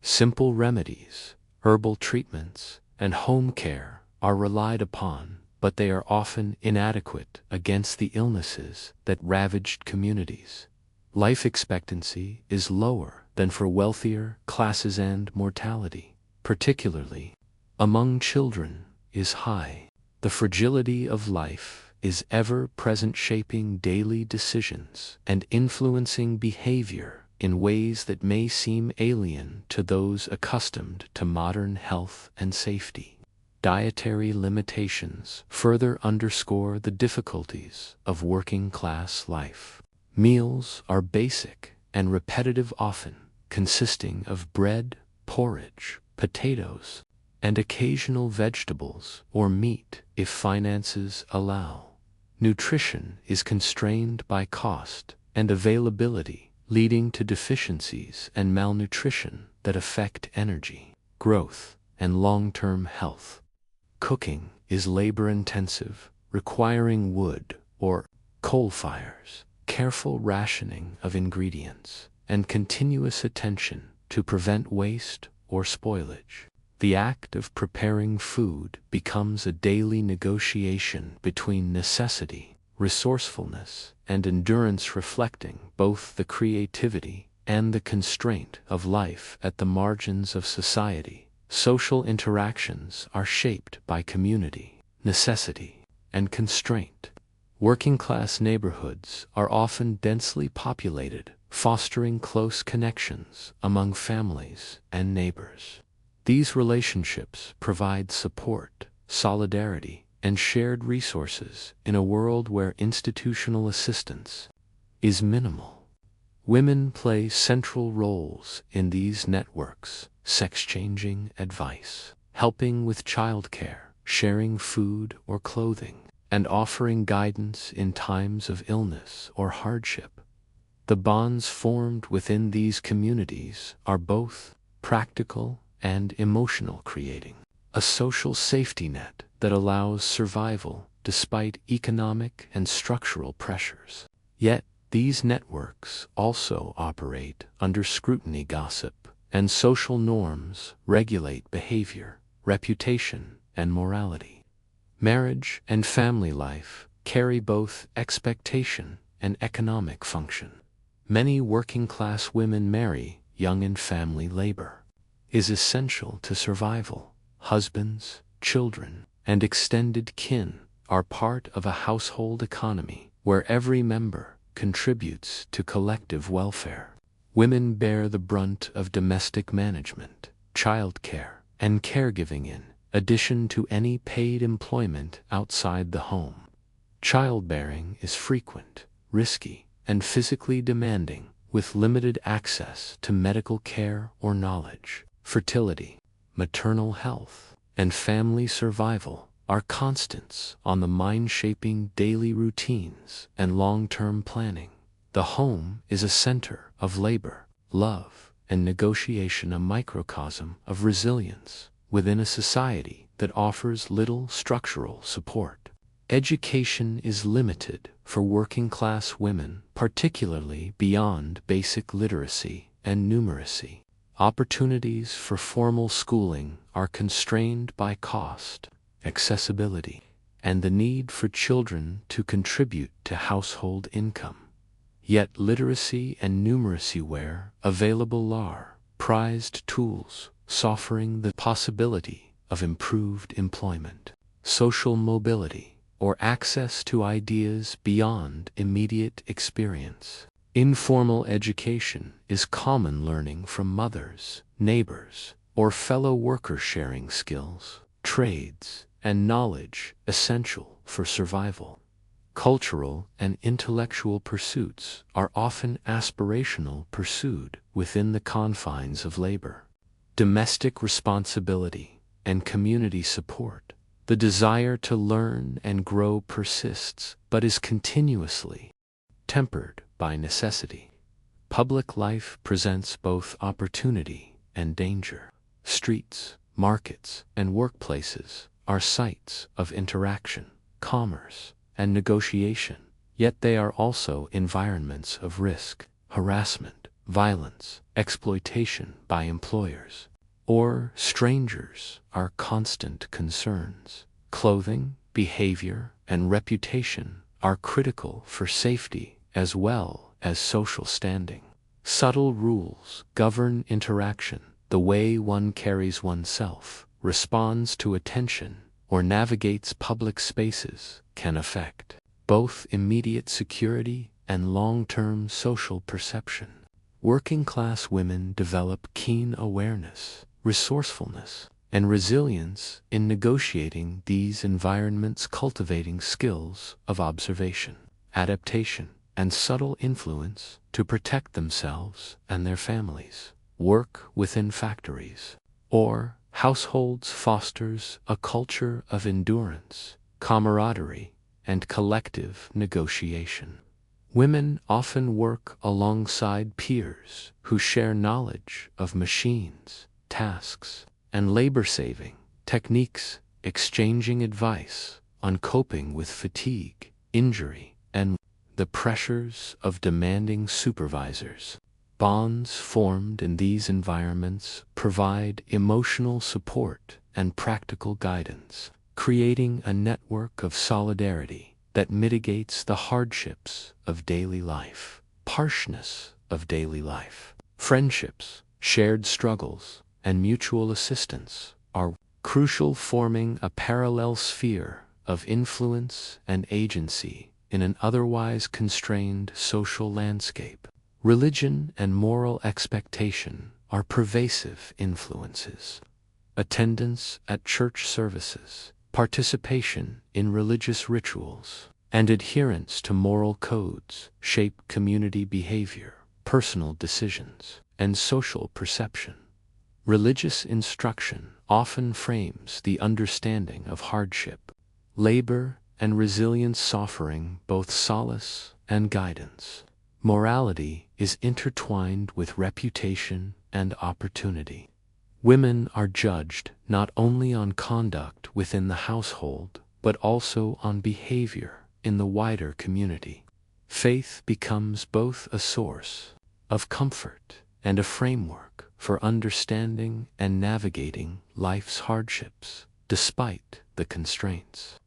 Simple remedies, herbal treatments, and home care are relied upon, but they are often inadequate against the illnesses that ravaged communities. Life expectancy is lower than for wealthier classes and mortality, particularly among children, is high. The fragility of life is ever present, shaping daily decisions and influencing behavior in ways that may seem alien to those accustomed to modern health and safety. Dietary limitations further underscore the difficulties of working-class life. Meals are basic and repetitive, often consisting of bread, porridge, potatoes, and occasional vegetables or meat if finances allow. Nutrition is constrained by cost and availability, leading to deficiencies and malnutrition that affect energy, growth, and long-term health. Cooking is labor-intensive, requiring wood or coal fires, careful rationing of ingredients, and continuous attention to prevent waste or spoilage. The act of preparing food becomes a daily negotiation between necessity, resourcefulness, and endurance, reflecting both the creativity and the constraint of life at the margins of society. Social interactions are shaped by community, necessity, and constraint. Working-class neighborhoods are often densely populated, fostering close connections among families and neighbors. These relationships provide support, solidarity, and shared resources in a world where institutional assistance is minimal. Women play central roles in these networks, exchanging advice, helping with childcare, sharing food or clothing, and offering guidance in times of illness or hardship. The bonds formed within these communities are both practical and emotional, creating a social safety net that allows survival despite economic and structural pressures. Yet, these networks also operate under scrutiny. Gossip and social norms regulate behavior, reputation, and morality. Marriage and family life carry both expectation and economic function. Many working-class women marry young, and family labor is essential to survival. Husbands, children, and extended kin are part of a household economy where every member contributes to collective welfare. Women bear the brunt of domestic management, childcare, and caregiving in addition to any paid employment outside the home. Childbearing is frequent, risky, and physically demanding, with limited access to medical care or knowledge. Fertility, maternal health, and family survival are constants on the mind-shaping daily routines and long-term planning. The home is a center of labor, love, and negotiation, a microcosm of resilience within a society that offers little structural support. Education is limited for working-class women, particularly beyond basic literacy and numeracy. Opportunities for formal schooling are constrained by cost, accessibility, and the need for children to contribute to household income. Yet literacy and numeracy where available are prized tools, offering the possibility of improved employment, social mobility, or access to ideas beyond immediate experience. Informal education is common learning from mothers, neighbors, or fellow workers, sharing skills, trades, and knowledge essential for survival. Cultural and intellectual pursuits are often aspirational, pursued within the confines of labor. Domestic responsibility and community support. The desire to learn and grow persists, but is continuously tempered by necessity. Public life presents both opportunity and danger. Streets, markets, and workplaces are sites of interaction, commerce, and negotiation, yet they are also environments of risk, harassment, violence, exploitation by employers or strangers are constant concerns. Clothing, behavior, and reputation are critical for safety as well as social standing. Subtle rules govern interaction. The way one carries oneself, responds to attention, or navigates public spaces can affect both immediate security and long-term social perception. Working-class women develop keen awareness, resourcefulness, and resilience in negotiating these environments, cultivating skills of observation, adaptation, and subtle influence to protect themselves and their families. Work within factories or households fosters a culture of endurance, camaraderie, and collective negotiation. Women often work alongside peers who share knowledge of machines, tasks, and labor-saving techniques, exchanging advice on coping with fatigue, injury, and the pressures of demanding supervisors. Bonds formed in these environments provide emotional support and practical guidance, creating a network of solidarity that mitigates the hardships of daily life, harshness of daily life. Friendships, shared struggles, and mutual assistance are crucial, forming a parallel sphere of influence and agency in an otherwise constrained social landscape. Religion and moral expectation are pervasive influences. Attendance at church services, participation in religious rituals, and adherence to moral codes shape community behavior, personal decisions, and social perception. Religious instruction often frames the understanding of hardship, labor, and resilience, offering both solace and guidance. Morality is intertwined with reputation and opportunity. Women are judged not only on conduct within the household, but also on behavior in the wider community. Faith becomes both a source of comfort and a framework for understanding and navigating life's hardships, despite the constraints.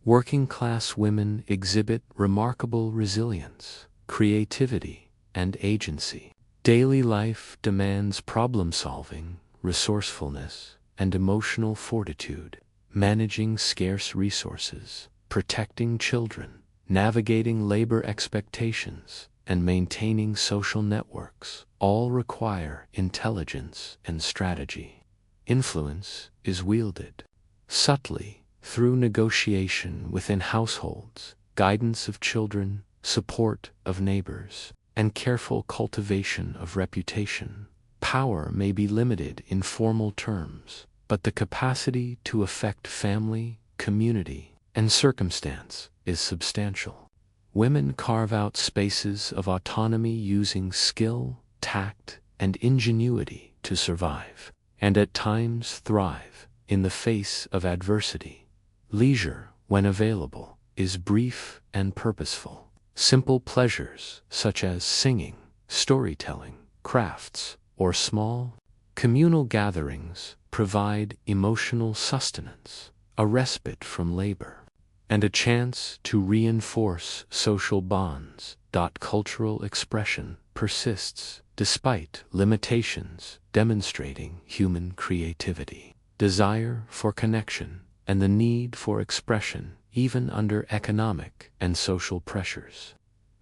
Working-class women exhibit remarkable resilience, creativity, and agency. Daily life demands problem-solving, resourcefulness, and emotional fortitude. Managing scarce resources, protecting children, navigating labor expectations, and maintaining social networks all require intelligence and strategy. Influence is wielded subtly through negotiation within households, guidance of children, support of neighbors, and careful cultivation of reputation. Power may be limited in formal terms, but the capacity to affect family, community, and circumstance is substantial. Women carve out spaces of autonomy using skill, tact, and ingenuity to survive, and at times thrive in the face of adversity. Leisure, when available, is brief and purposeful. Simple pleasures such as singing, storytelling, crafts, or small, communal gatherings provide emotional sustenance, a respite from labor, and a chance to reinforce social bonds. Cultural expression persists despite limitations, demonstrating human creativity, desire for connection, and the need for expression even under economic and social pressures.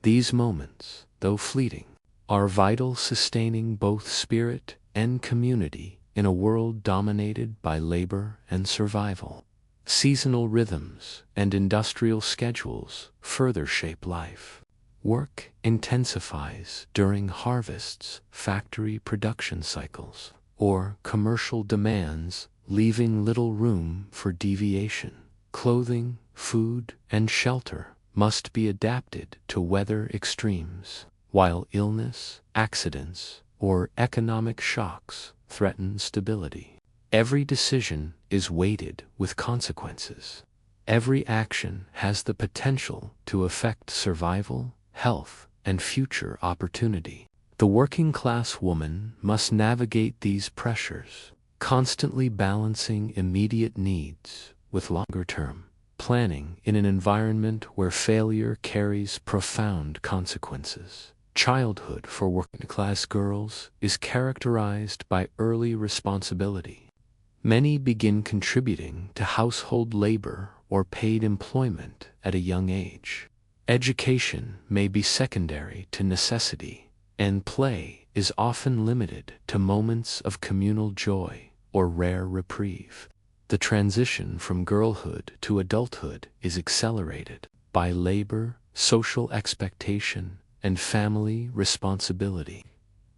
These moments, though fleeting, are vital, sustaining both spirit and community in a world dominated by labor and survival. Seasonal rhythms and industrial schedules further shape life. Work intensifies during harvests, factory production cycles, or commercial demands, leaving little room for deviation. Clothing, food, and shelter must be adapted to weather extremes, while illness, accidents, or economic shocks threaten stability. Every decision is weighted with consequences. Every action has the potential to affect survival, health, and future opportunity. The working-class woman must navigate these pressures, constantly balancing immediate needs with longer-term planning in an environment where failure carries profound consequences. Childhood for working-class girls is characterized by early responsibility. Many begin contributing to household labor or paid employment at a young age. Education may be secondary to necessity, and play is often limited to moments of communal joy or rare reprieve. The transition from girlhood to adulthood is accelerated by labor, social expectation, and family responsibility.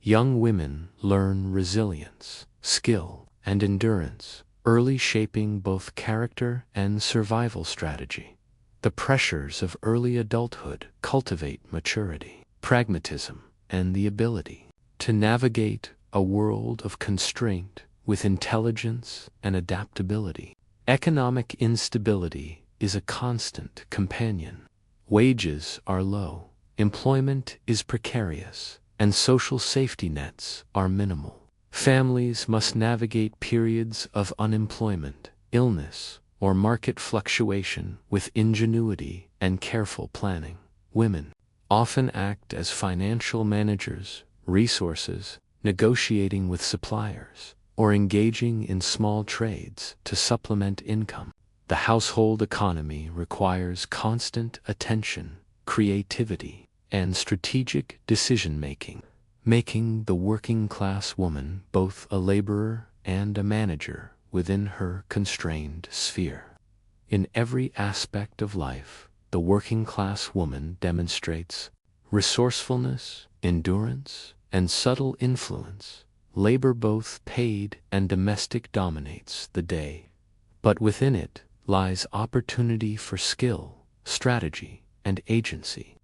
Young women learn resilience, skill, and endurance, early shaping both character and survival strategy. The pressures of early adulthood cultivate maturity, pragmatism, and the ability to navigate a world of constraint with intelligence and adaptability. Economic instability is a constant companion. Wages are low, employment is precarious, and social safety nets are minimal. Families must navigate periods of unemployment, illness, or market fluctuation with ingenuity and careful planning. Women often act as financial managers, resources, negotiating with suppliers, or engaging in small trades to supplement income. The household economy requires constant attention, creativity, and strategic decision-making, making the working-class woman both a laborer and a manager within her constrained sphere. In every aspect of life, the working-class woman demonstrates resourcefulness, endurance, and subtle influence. Labor, both paid and domestic, dominates the day, but within it lies opportunity for skill, strategy, and agency.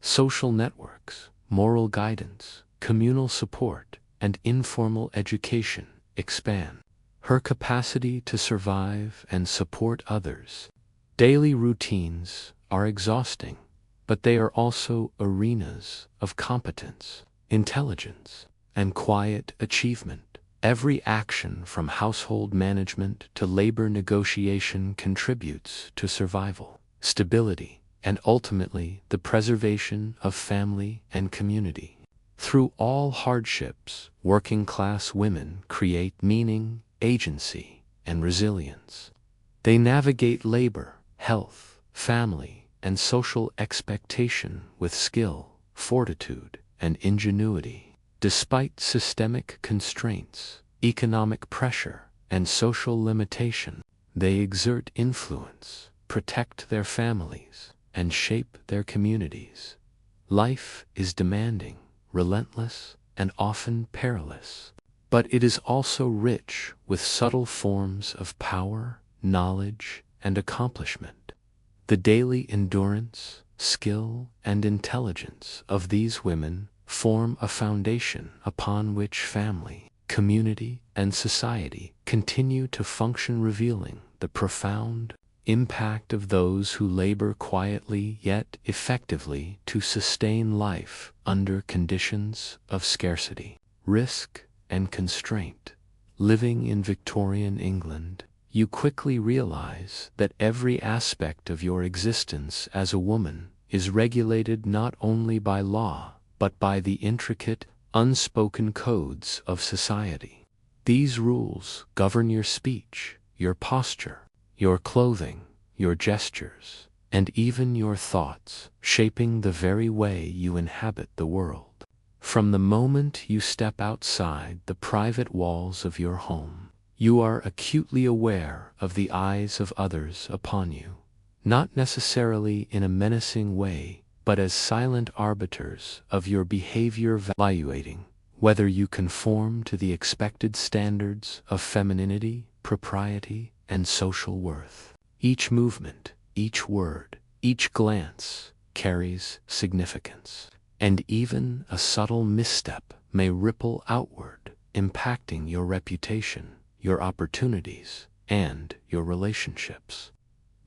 Social networks, moral guidance, communal support, and informal education expand her capacity to survive and support others. Daily routines are exhausting, but they are also arenas of competence, intelligence, and quiet achievement. Every action from household management to labor negotiation contributes to survival, stability, and ultimately the preservation of family and community. Through all hardships, working-class women create meaning, agency, and resilience. They navigate labor, health, family, and social expectation with skill, fortitude, and ingenuity. Despite systemic constraints, economic pressure, and social limitation, they exert influence, protect their families, and shape their communities. Life is demanding, relentless, and often perilous. But it is also rich with subtle forms of power, knowledge, and accomplishment. The daily endurance, skill, and intelligence of these women form a foundation upon which family, community, and society continue to function, revealing the profound impact of those who labor quietly yet effectively to sustain life under conditions of scarcity, risk, and constraint. Living in Victorian England, you quickly realize that every aspect of your existence as a woman is regulated not only by law, but by the intricate, unspoken codes of society. These rules govern your speech, your posture, your clothing, your gestures, and even your thoughts, shaping the very way you inhabit the world. From the moment you step outside the private walls of your home, you are acutely aware of the eyes of others upon you, not necessarily in a menacing way, but as silent arbiters of your behavior, evaluating whether you conform to the expected standards of femininity, propriety, and social worth. Each movement, each word, each glance carries significance, and even a subtle misstep may ripple outward, impacting your reputation, your opportunities, and your relationships.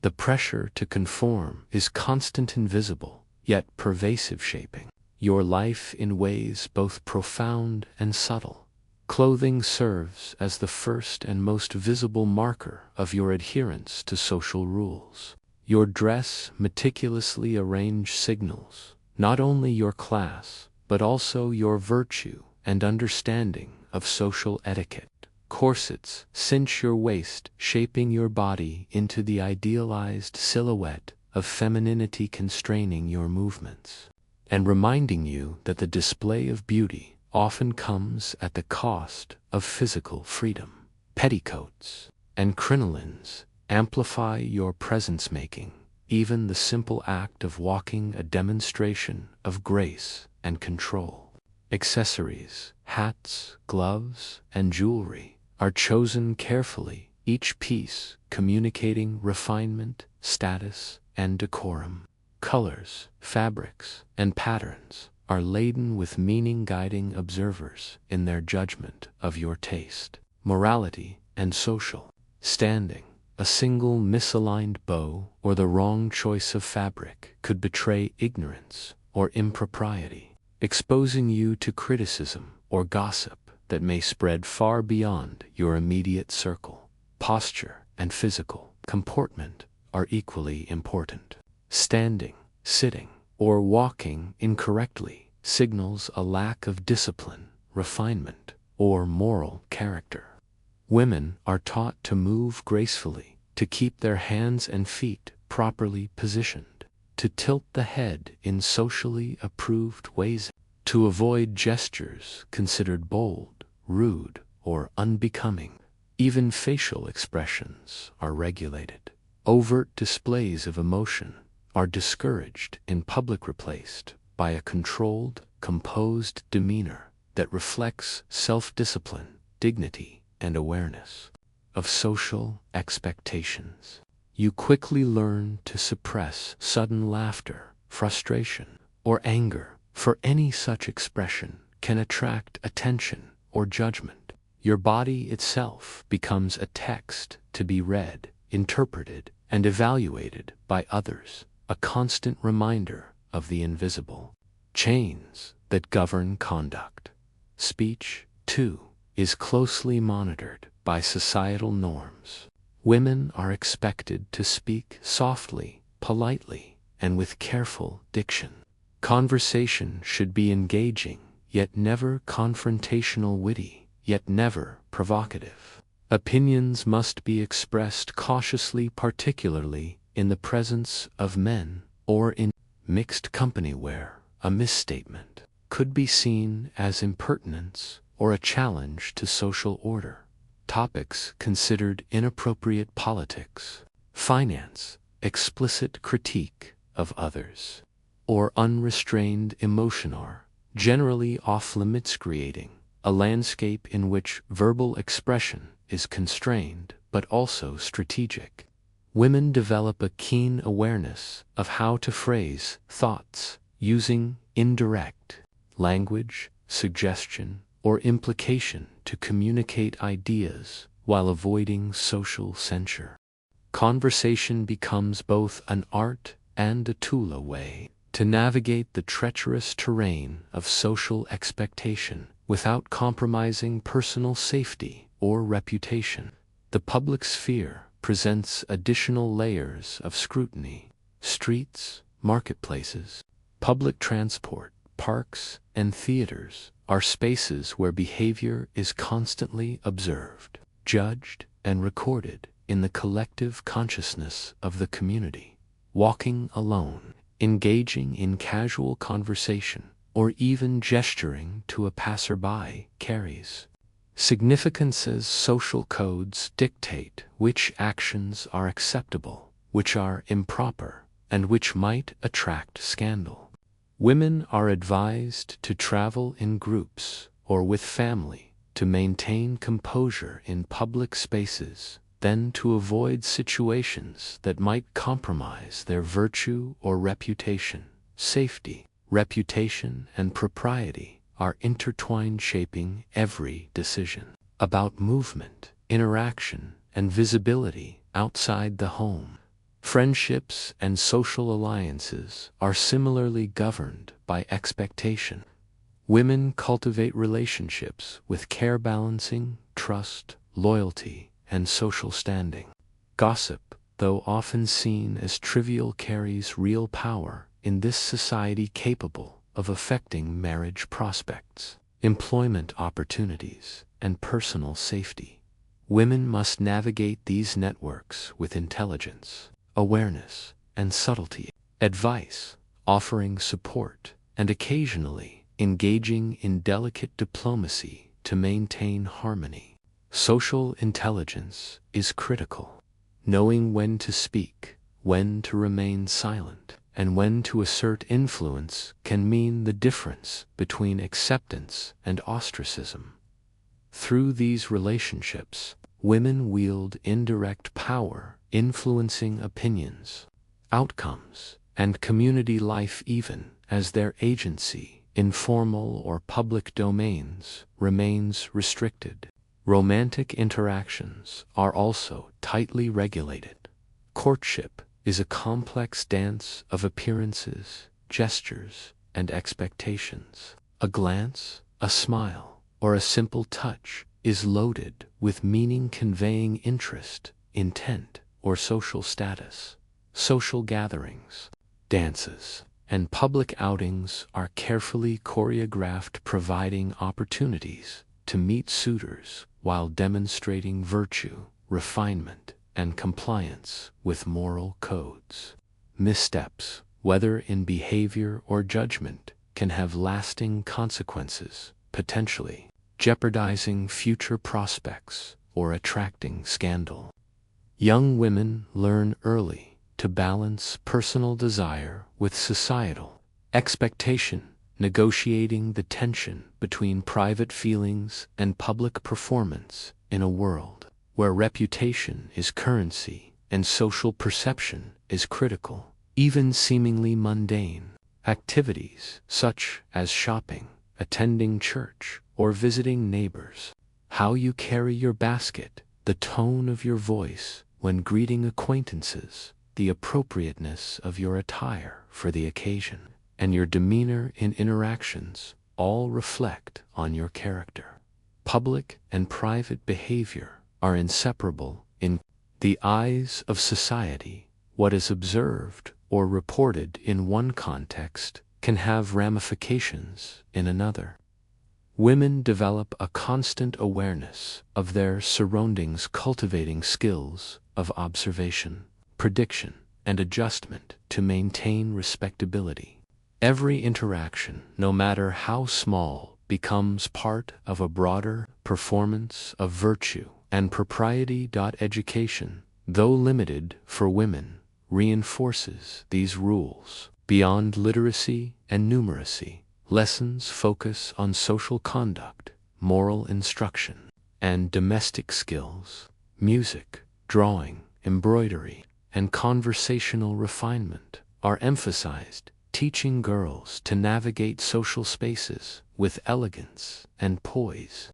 The pressure to conform is constant and visible, yet pervasive, shaping your life in ways both profound and subtle. Clothing serves as the first and most visible marker of your adherence to social rules. Your dress, meticulously arranged, signals not only your class, but also your virtue and understanding of social etiquette. Corsets cinch your waist, shaping your body into the idealized silhouette of femininity, constraining your movements, and reminding you that the display of beauty often comes at the cost of physical freedom. Petticoats and crinolines amplify your presence, making even the simple act of walking a demonstration of grace and control. Accessories, hats, gloves, and jewelry are chosen carefully, each piece communicating refinement, status, and decorum. Colors, fabrics, and patterns are laden with meaning, guiding observers in their judgment of your taste, morality, and social standing. A single misaligned bow or the wrong choice of fabric could betray ignorance or impropriety, exposing you to criticism or gossip that may spread far beyond your immediate circle. Posture and physical comportment are equally important. Standing, sitting, or walking incorrectly signals a lack of discipline, refinement, or moral character. Women are taught to move gracefully, to keep their hands and feet properly positioned, to tilt the head in socially approved ways, to avoid gestures considered bold, rude, or unbecoming. Even facial expressions are regulated. Overt displays of emotion are discouraged in public, replaced by a controlled, composed demeanor that reflects self-discipline, dignity, and awareness of social expectations. You quickly learn to suppress sudden laughter, frustration, or anger, for any such expression can attract attention or judgment. Your body itself becomes a text to be read, interpreted, and evaluated by others, a constant reminder of the invisible chains that govern conduct. Speech, too, is closely monitored by societal norms. Women are expected to speak softly, politely, and with careful diction. Conversation should be engaging, yet never confrontational, witty, yet never provocative. Opinions must be expressed cautiously, particularly in the presence of men or in mixed company where a misstatement could could be seen as impertinence or a challenge to social order. Topics considered inappropriate: politics, finance, explicit critique of others, or unrestrained emotion are generally off-limits, creating a landscape in which verbal expression is constrained but also strategic. Women develop a keen awareness of how to phrase thoughts using indirect language, suggestion, or implication to communicate ideas while avoiding social censure. Conversation becomes both an art and a tool, a way to navigate the treacherous terrain of social expectation without compromising personal safety or reputation. The public sphere presents additional layers of scrutiny. Streets, marketplaces, public transport, parks, and theaters are spaces where behavior is constantly observed, judged, and recorded in the collective consciousness of the community. Walking alone, engaging in casual conversation, or even gesturing to a passerby carries significance, as social codes dictate which actions are acceptable, which are improper, and which might attract scandal. Women are advised to travel in groups or with family to maintain composure in public spaces, then to avoid situations that might compromise their virtue or reputation. Safety, reputation, and propriety are intertwined, shaping every decision. About movement, interaction, and visibility outside the home. Friendships and social alliances are similarly governed by expectation. Women cultivate relationships with care, balancing trust, loyalty, and social standing. Gossip, though often seen as trivial, carries real power in this society, capable of affecting marriage prospects, employment opportunities, and personal safety. Women must navigate these networks with intelligence, awareness, and subtlety. Advice, offering support, and occasionally engaging in delicate diplomacy to maintain harmony. Social intelligence is critical. Knowing when to speak, when to remain silent, and when to assert influence can mean the difference between acceptance and ostracism. Through these relationships, women wield indirect power, influencing opinions, outcomes, and community life, even as their agency in formal or public domains remains restricted. Romantic interactions are also tightly regulated. Courtship is a complex dance of appearances, gestures, and expectations. A glance, a smile, or a simple touch is loaded with meaning, conveying interest, intent, or social status. Social gatherings, dances, and public outings are carefully choreographed, providing opportunities to meet suitors while demonstrating virtue, refinement, and compliance with moral codes. Missteps, whether in behavior or judgment, can have lasting consequences, potentially jeopardizing future prospects or attracting scandal. Young women learn early to balance personal desire with societal expectation, negotiating the tension between private feelings and public performance in a world where reputation is currency and social perception is critical. Even seemingly mundane activities such as shopping, attending church, or visiting neighbors, how you carry your basket, the tone of your voice when greeting acquaintances, the appropriateness of your attire for the occasion, and your demeanor in interactions all reflect on your character. Public and private behavior are inseparable. In the eyes of society, what is observed or reported in one context can have ramifications in another. Women develop a constant awareness of their surroundings, cultivating skills of observation, prediction, and adjustment to maintain respectability. Every interaction, no matter how small, becomes part of a broader performance of virtue and propriety. Education, though limited for women, reinforces these rules. Beyond literacy and numeracy, lessons focus on social conduct, moral instruction, and domestic skills. Music, drawing, embroidery, and conversational refinement are emphasized, teaching girls to navigate social spaces with elegance and poise.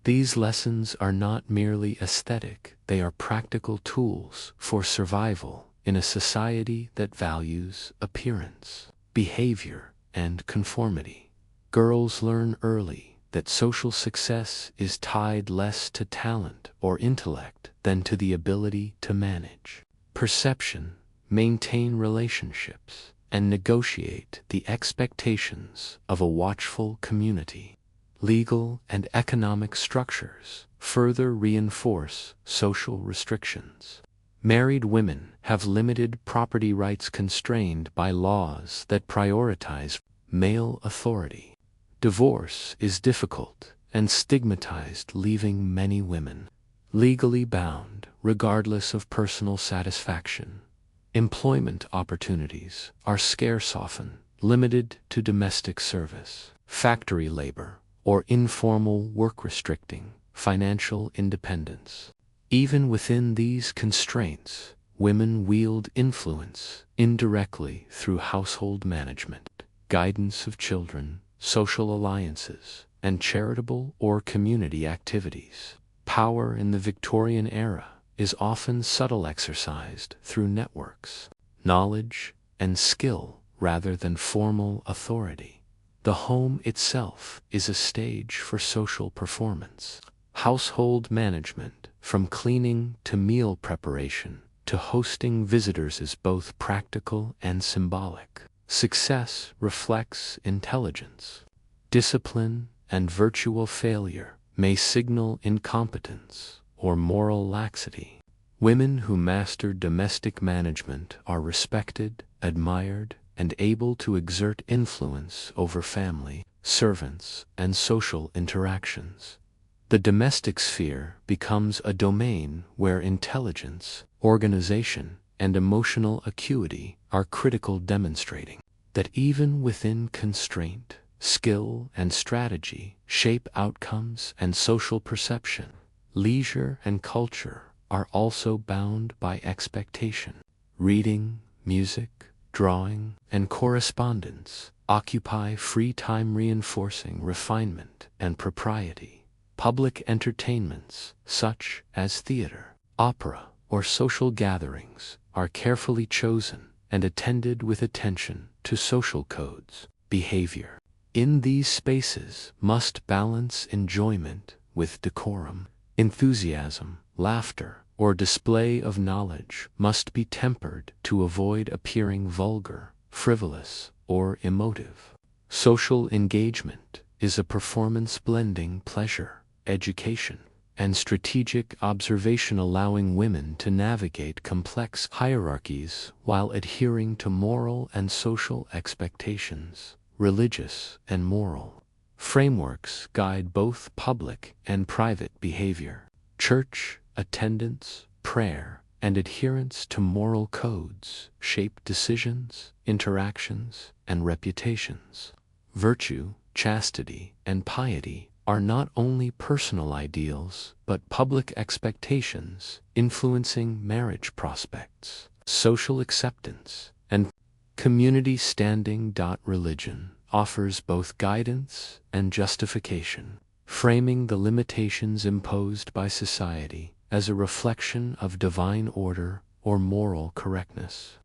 These lessons are not merely aesthetic, they are practical tools for survival in a society that values appearance, behavior, and conformity. Girls learn early that social success is tied less to talent or intellect than to the ability to manage perception, maintain relationships, and negotiate the expectations of a watchful community. Legal and economic structures further reinforce social restrictions. Married women have limited property rights constrained by laws that prioritize male authority. Divorce is difficult and stigmatized, leaving many women legally bound regardless of personal satisfaction. Employment opportunities are scarce, often limited to domestic service, factory labor, or informal work, restricting financial independence. Even within these constraints, women wield influence indirectly through household management, guidance of children, social alliances, and charitable or community activities. Power in the Victorian era is often subtle, exercised through networks, knowledge, and skill rather than formal authority. The home itself is a stage for social performance. Household management, from cleaning to meal preparation to hosting visitors, is both practical and symbolic. Success reflects intelligence. Discipline and virtual failure may signal incompetence or moral laxity. Women who master domestic management are respected, admired, and able to exert influence over family, servants, and social interactions. The domestic sphere becomes a domain where intelligence, organization, and emotional acuity are critical, demonstrating that even within constraint, skill and strategy shape outcomes and social perception. Leisure and culture are also bound by expectation. Reading, music, drawing, and correspondence occupy free time, reinforcing refinement and propriety. Public entertainments, such as theater, opera, or social gatherings, are carefully chosen and attended with attention to social codes. Behavior in these spaces must balance enjoyment with decorum. Enthusiasm, laughter, or display of knowledge must be tempered to avoid appearing vulgar, frivolous, or emotive. Social engagement is a performance blending pleasure, education, and strategic observation, allowing women to navigate complex hierarchies while adhering to moral and social expectations. Religious and moral frameworks guide both public and private behavior. Church attendance, prayer, and adherence to moral codes shape decisions, interactions, and reputations. Virtue, chastity, and piety are not only personal ideals but public expectations, influencing marriage prospects, social acceptance, and community standing. Religion offers both guidance and justification, framing the limitations imposed by society as a reflection of divine order or moral correctness.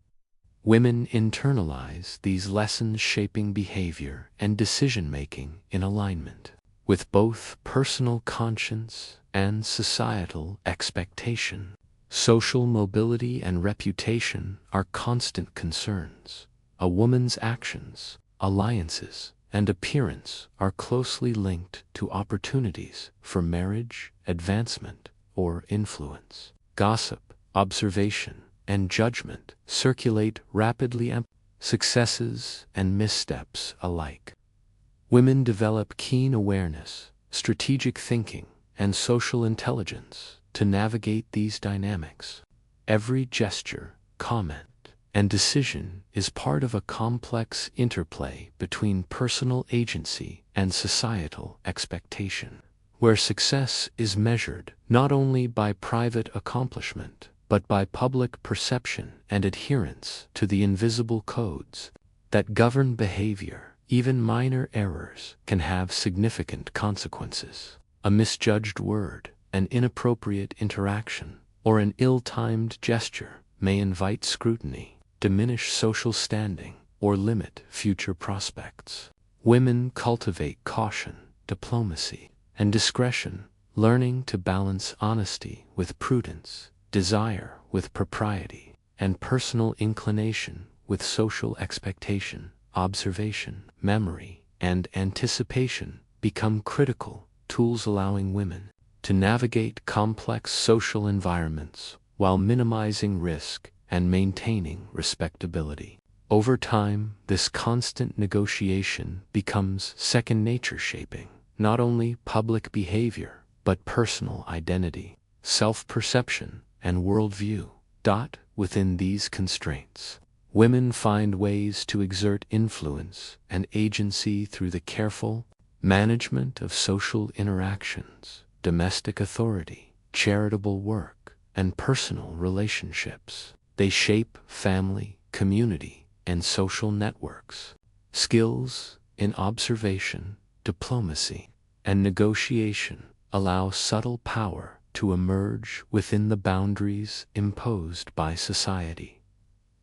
Women internalize these lessons, shaping behavior and decision-making in alignment with both personal conscience and societal expectation. Social mobility and reputation are constant concerns. A woman's actions, alliances, and appearance are closely linked to opportunities for marriage, advancement, or influence. Gossip, observation, and judgment circulate rapidly. successes and missteps alike. Women develop keen awareness, strategic thinking, and social intelligence to navigate these dynamics. Every gesture, comment, and decision is part of a complex interplay between personal agency and societal expectation, where success is measured not only by private accomplishment, but by public perception and adherence to the invisible codes that govern behavior. Even minor errors can have significant consequences. A misjudged word, an inappropriate interaction, or an ill-timed gesture may invite scrutiny, diminish social standing, or limit future prospects. Women cultivate caution, diplomacy, and discretion, learning to balance honesty with prudence, desire with propriety, and personal inclination with social expectation. Observation, memory, and anticipation become critical tools allowing women to navigate complex social environments while minimizing risk and maintaining respectability. Over time, this constant negotiation becomes second nature, shaping not only public behavior but personal identity, self-perception, and worldview. Within these constraints, women find ways to exert influence and agency through the careful management of social interactions, domestic authority, charitable work, and personal relationships. They shape family, community, and social networks. Skills in observation, diplomacy, and negotiation allow subtle power to emerge within the boundaries imposed by society.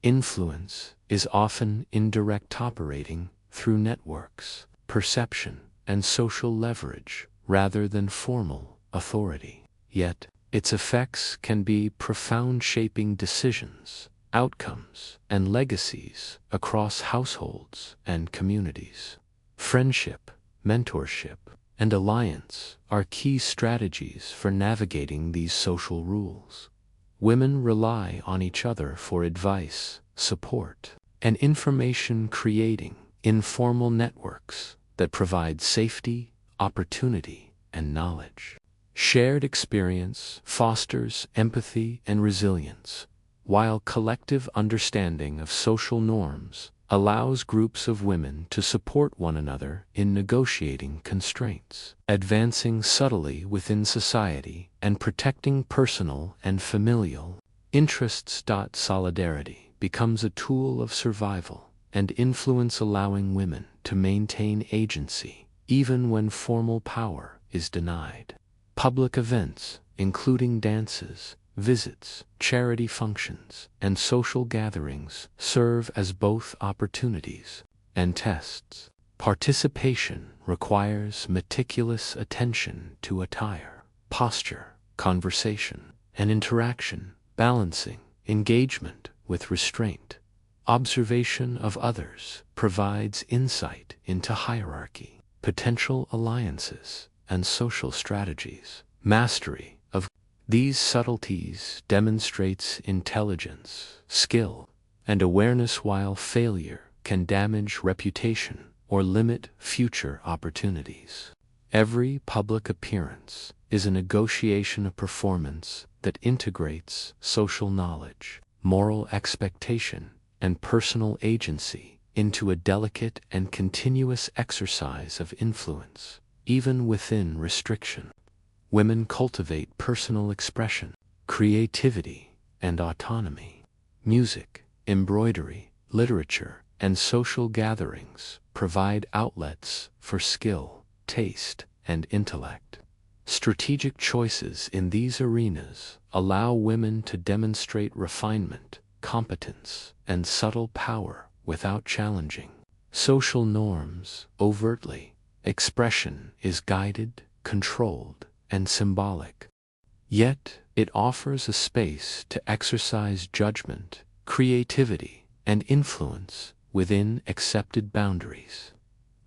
Influence is often indirect, operating through networks, perception, and social leverage rather than formal authority. Yet, its effects can be profound, shaping decisions, outcomes, and legacies across households and communities. Friendship, mentorship, and alliance are key strategies for navigating these social rules. Women rely on each other for advice, support, and information, creating informal networks that provide safety, opportunity, and knowledge. Shared experience fosters empathy and resilience, while collective understanding of social norms allows groups of women to support one another in negotiating constraints, advancing subtly within society, and protecting personal and familial interests. Solidarity becomes a tool of survival and influence, allowing women to maintain agency even when formal power is denied. Public events, including dances, visits, charity functions, and social gatherings, serve as both opportunities and tests. Participation requires meticulous attention to attire, posture, conversation, and interaction, balancing engagement with restraint. Observation of others provides insight into hierarchy, potential alliances, and social strategies. Mastery of these subtleties demonstrates intelligence, skill, and awareness, while failure can damage reputation or limit future opportunities. Every public appearance is a negotiation, a performance that integrates social knowledge, moral expectation, and personal agency into a delicate and continuous exercise of influence, even within restriction. Women cultivate personal expression, creativity, and autonomy. Music, embroidery, literature, and social gatherings provide outlets for skill, taste, and intellect. Strategic choices in these arenas allow women to demonstrate refinement, competence, and subtle power without challenging social norms overtly. Expression is guided, controlled, and symbolic. Yet, it offers a space to exercise judgment, creativity, and influence within accepted boundaries.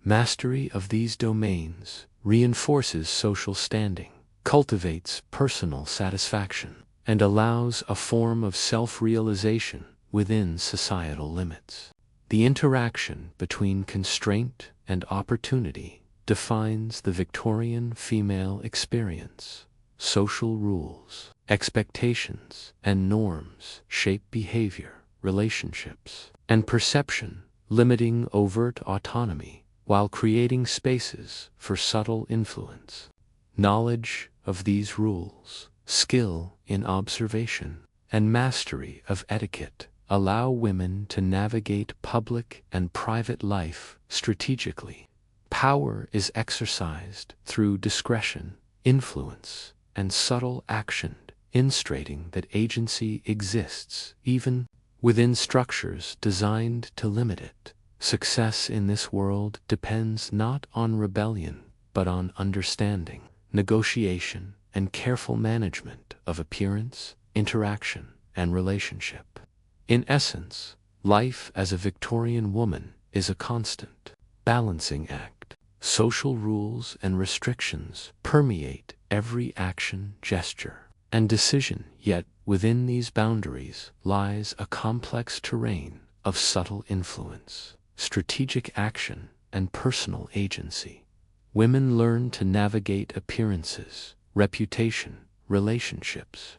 Mastery of these domains reinforces social standing, cultivates personal satisfaction, and allows a form of self-realization within societal limits. The interaction between constraint and opportunity defines the Victorian female experience. Social rules, expectations, and norms shape behavior, relationships, and perception, limiting overt autonomy while creating spaces for subtle influence. Knowledge of these rules, skill in observation, and mastery of etiquette allow women to navigate public and private life strategically. Power is exercised through discretion, influence, and subtle action, illustrating that agency exists even within structures designed to limit it. Success in this world depends not on rebellion, but on understanding, negotiation, and careful management of appearance, interaction, and relationship. In essence, life as a Victorian woman is a constant balancing act. Social rules and restrictions permeate every action, gesture, and decision, yet within these boundaries lies a complex terrain of subtle influence, strategic action, and personal agency. Women learn to navigate appearances, reputation, relationships,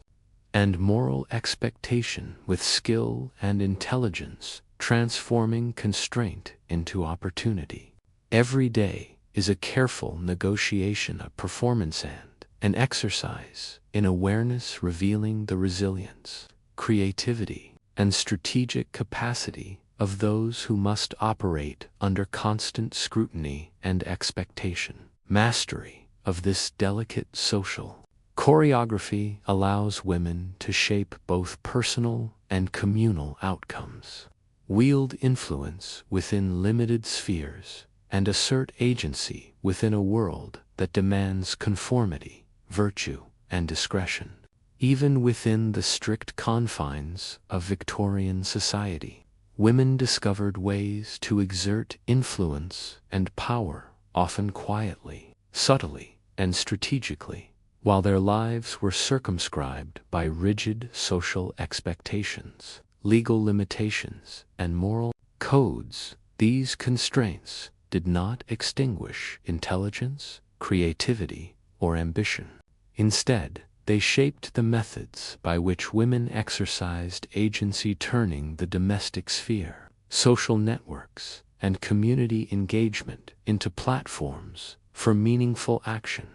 and moral expectation with skill and intelligence, transforming constraint into opportunity. Every day is a careful negotiation of performance and an exercise in awareness, revealing the resilience, creativity, and strategic capacity of those who must operate under constant scrutiny and expectation. Mastery of this delicate social choreography allows women to shape both personal and communal outcomes, wield influence within limited spheres, and assert agency within a world that demands conformity, virtue, and discretion. Even within the strict confines of Victorian society, women discovered ways to exert influence and power, often quietly, subtly, and strategically. While their lives were circumscribed by rigid social expectations, legal limitations, and moral codes, these constraints did not extinguish intelligence, creativity, or ambition. Instead, they shaped the methods by which women exercised agency, turning the domestic sphere, social networks, and community engagement into platforms for meaningful action.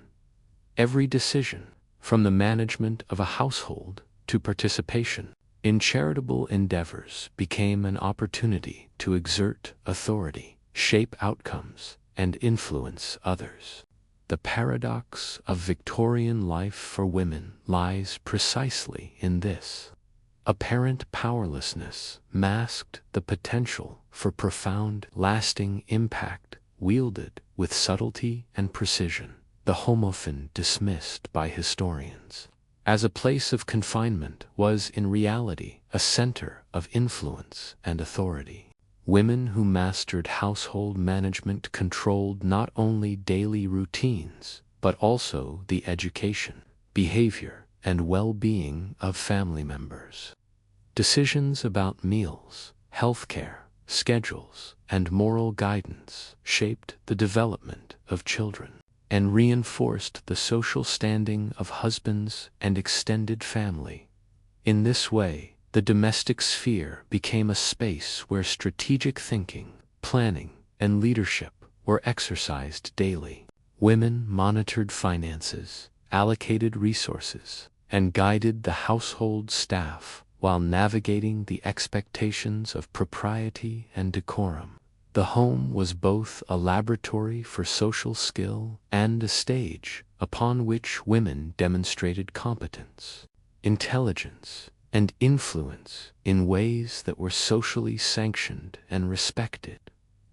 Every decision, from the management of a household to participation in charitable endeavors, became an opportunity to exert authority, shape outcomes, and influence others. The paradox of Victorian life for women lies precisely in this. Apparent powerlessness masked the potential for profound, lasting impact wielded with subtlety and precision. The home, often dismissed by historians as a place of confinement, was in reality a center of influence and authority. Women who mastered household management controlled not only daily routines, but also the education, behavior, and well-being of family members. Decisions about meals, healthcare, schedules, and moral guidance shaped the development of children and reinforced the social standing of husbands and extended family. In this way, the domestic sphere became a space where strategic thinking, planning, and leadership were exercised daily. Women monitored finances, allocated resources, and guided the household staff while navigating the expectations of propriety and decorum. The home was both a laboratory for social skill and a stage upon which women demonstrated competence, intelligence, and influence in ways that were socially sanctioned and respected.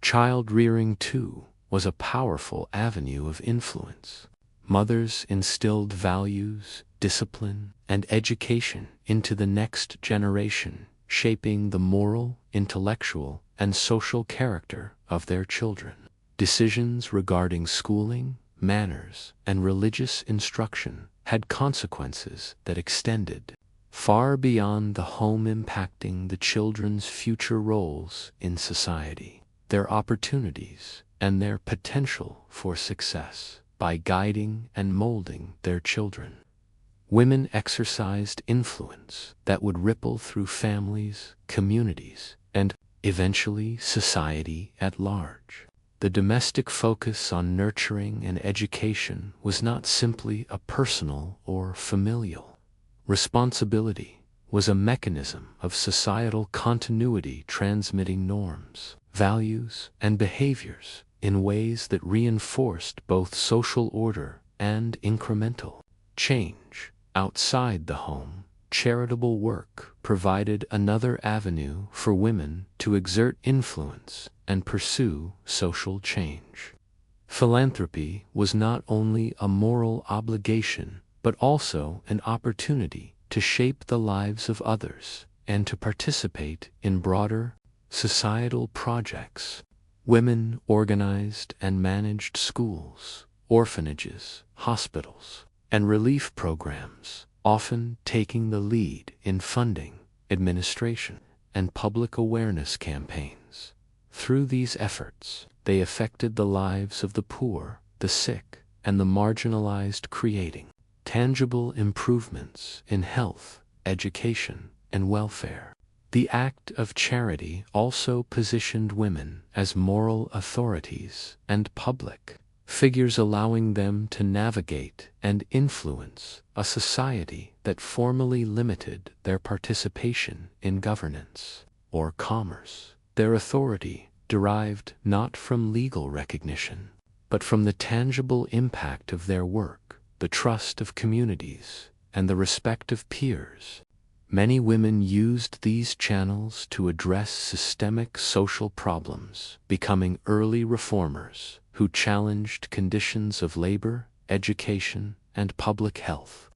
Child-rearing, too, was a powerful avenue of influence. Mothers instilled values, discipline, and education into the next generation, shaping the moral, intellectual, and social character of their children. Decisions regarding schooling, manners, and religious instruction had consequences that extended far beyond the home, impacting the children's future roles in society, their opportunities, and their potential for success. By guiding and molding their children, women exercised influence that would ripple through families, communities, and eventually society at large. The domestic focus on nurturing and education was not simply a personal or familial responsibility, was a mechanism of societal continuity, transmitting norms, values, and behaviors in ways that reinforced both social order and incremental change. Outside the home, charitable work provided another avenue for women to exert influence and pursue social change. Philanthropy was not only a moral obligation, but also an opportunity to shape the lives of others and to participate in broader societal projects. Women organized and managed schools, orphanages, hospitals, and relief programs, often taking the lead in funding, administration, and public awareness campaigns. Through these efforts, they affected the lives of the poor, the sick, and the marginalized, creating tangible improvements in health, education, and welfare. The act of charity also positioned women as moral authorities and public figures, allowing them to navigate and influence a society that formerly limited their participation in governance or commerce. Their authority derived not from legal recognition, but from the tangible impact of their work, the trust of communities, and the respect of peers. Many women used these channels to address systemic social problems, becoming early reformers who challenged conditions of labor, education, and public health.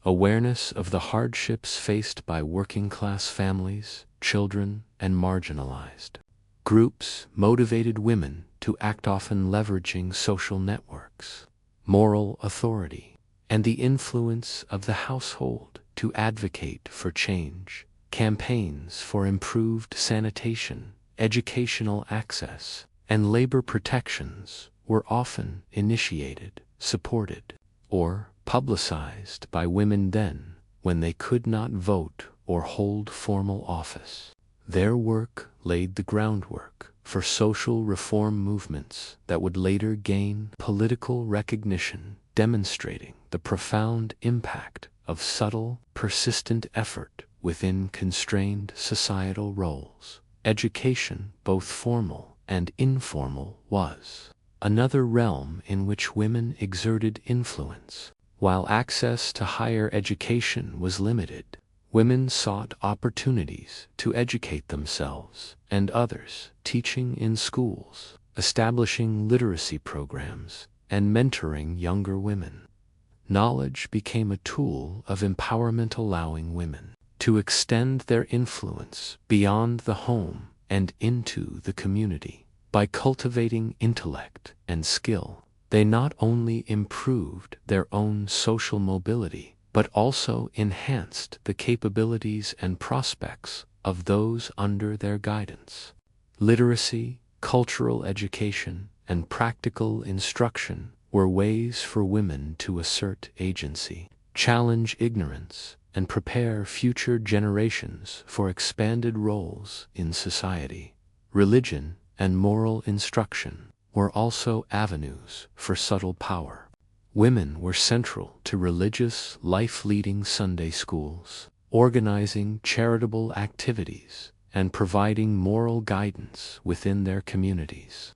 Awareness of the hardships faced by working-class families, children, and marginalized groups motivated women to act, often leveraging social networks, moral authority, and the influence of the household to advocate for change. Campaigns for improved sanitation, educational access, and labor protections were often initiated, supported, or publicized by women then, when they could not vote or hold formal office. Their work laid the groundwork for social reform movements that would later gain political recognition, demonstrating the profound impact of subtle, persistent effort within constrained societal roles. Education, both formal and informal, was another realm in which women exerted influence. While access to higher education was limited, women sought opportunities to educate themselves and others, teaching in schools, establishing literacy programs, and mentoring younger women. Knowledge became a tool of empowerment, allowing women to extend their influence beyond the home and into the community. By cultivating intellect and skill, they not only improved their own social mobility, but also enhanced the capabilities and prospects of those under their guidance. Literacy, cultural education, and practical instruction were ways for women to assert agency, challenge ignorance, and prepare future generations for expanded roles in society. Religion and moral instruction were also avenues for subtle power. Women were central to religious life, leading Sunday schools, organizing charitable activities, and providing moral guidance within their communities.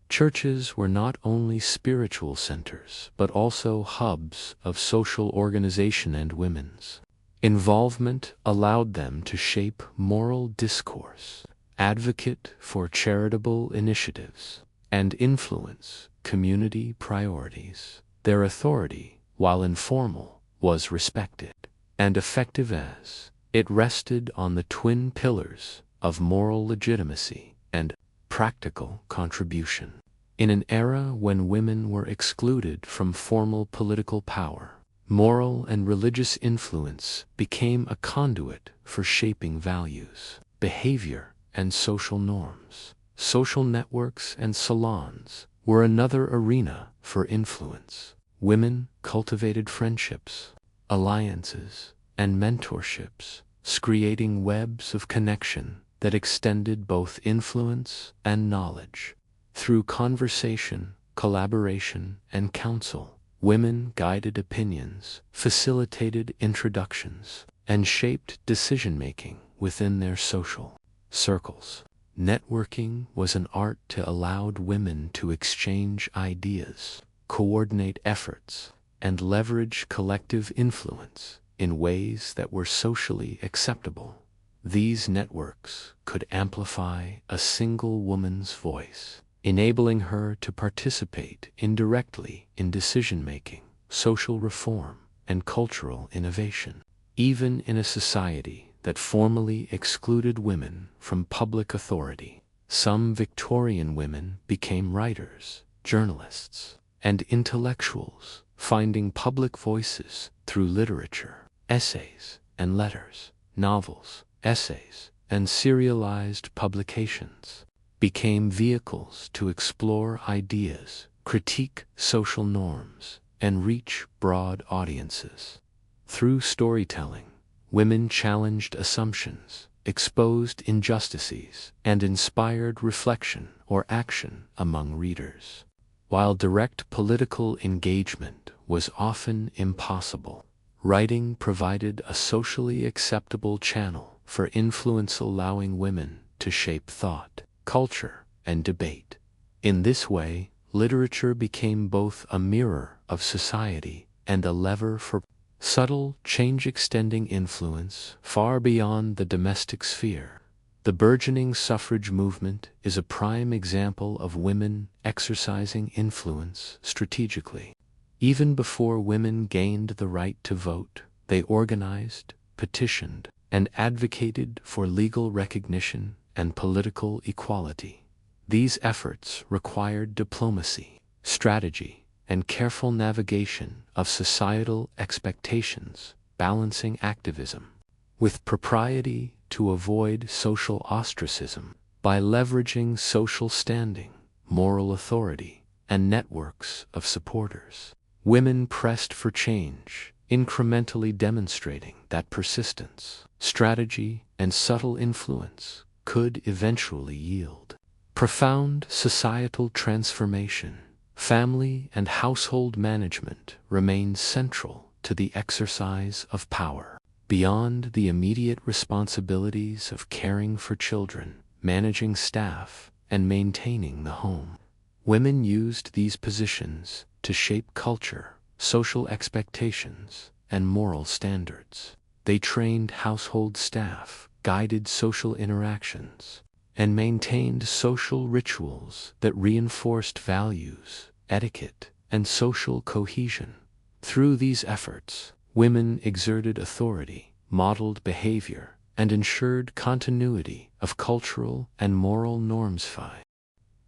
Churches were not only spiritual centers, but also hubs of social organization, and women's involvement allowed them to shape moral discourse, advocate for charitable initiatives, and influence community priorities. Their authority, while informal, was respected and effective, as it rested on the twin pillars of moral legitimacy and practical contribution. In an era when women were excluded from formal political power, Moral and religious influence became a conduit for shaping values, behavior, and social norms. Social networks and salons were another arena for influence. Women cultivated friendships, alliances, and mentorships, creating webs of connection that extended both influence and knowledge. Through conversation, collaboration, and counsel, women guided opinions, facilitated introductions, and shaped decision-making within their social circles. Networking was an art that allowed women to exchange ideas, coordinate efforts, and leverage collective influence in ways that were socially acceptable. These networks could amplify a single woman's voice, enabling her to participate indirectly in decision-making, social reform, and cultural innovation. Even in a society that formally excluded women from public authority, some Victorian women became writers, journalists, and intellectuals, finding public voices through literature, essays and letters, novels, essays, and serialized publications became vehicles to explore ideas, critique social norms, and reach broad audiences. Through storytelling, women challenged assumptions, exposed injustices, and inspired reflection or action among readers. While direct political engagement was often impossible, writing provided a socially acceptable channel for influence, allowing women to shape thought, culture, and debate. In this way, literature became both a mirror of society and a lever for subtle change, extending influence far beyond the domestic sphere. The burgeoning suffrage movement is a prime example of women exercising influence strategically. Even before women gained the right to vote, they organized, petitioned, and advocated for legal recognition and political equality. These efforts required diplomacy, strategy, and careful navigation of societal expectations, balancing activism with propriety to avoid social ostracism. By leveraging social standing, moral authority, and networks of supporters, women pressed for change, incrementally demonstrating that persistence, strategy, and subtle influence could eventually yield profound societal transformation. Family and household management remained central to the exercise of power. Beyond the immediate responsibilities of caring for children, managing staff, and maintaining the home, women used these positions to shape culture, social expectations, and moral standards. They trained household staff, guided social interactions, and maintained social rituals that reinforced values, etiquette, and social cohesion. Through these efforts, women exerted authority, modeled behavior, and ensured continuity of cultural and moral norms.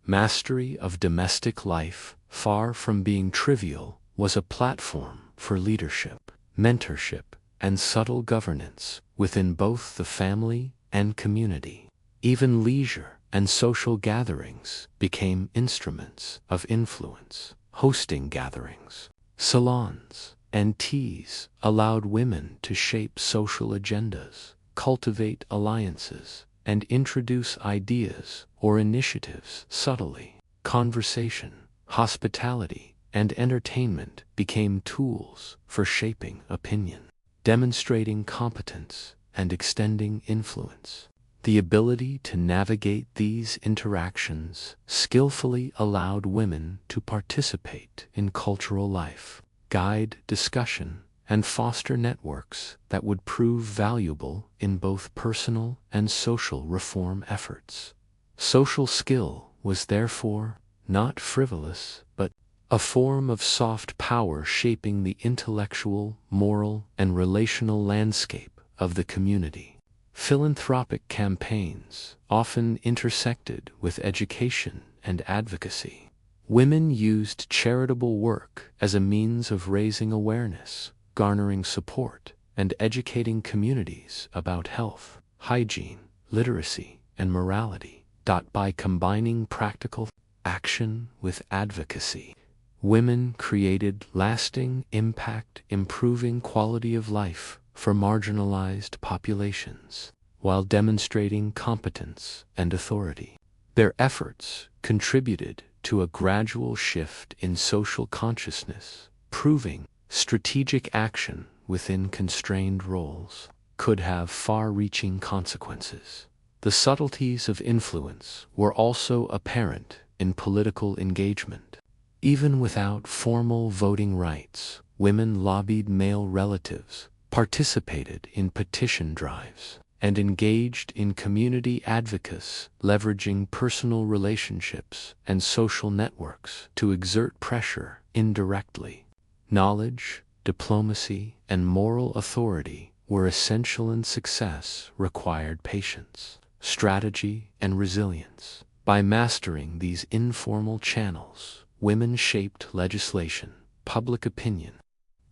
Mastery of domestic life, far from being trivial, was a platform for leadership, mentorship, and subtle governance within both the family and community. Even leisure and social gatherings became instruments of influence. Hosting gatherings, salons, and teas allowed women to shape social agendas, cultivate alliances, and introduce ideas or initiatives subtly. Conversation, hospitality, and entertainment became tools for shaping opinion, demonstrating competence, and extending influence. The ability to navigate these interactions skillfully allowed women to participate in cultural life, guide discussion, and foster networks that would prove valuable in both personal and social reform efforts. Social skill was therefore not frivolous, but a form of soft power shaping the intellectual, moral, and relational landscape of the community. Philanthropic campaigns often intersected with education and advocacy. Women used charitable work as a means of raising awareness, garnering support and educating communities about health, hygiene, literacy, and morality. By combining practical action with advocacy, women created lasting impact, improving quality of life for marginalized populations, while demonstrating competence and authority. Their efforts contributed to a gradual shift in social consciousness, proving strategic action within constrained roles could have far-reaching consequences. The subtleties of influence were also apparent in political engagement. Even without formal voting rights, women lobbied male relatives, participated in petition drives, and engaged in community advocacy, leveraging personal relationships and social networks to exert pressure indirectly. Knowledge, diplomacy, and moral authority were essential, and success required patience, strategy, and resilience. By mastering these informal channels, women shaped legislation, public opinion,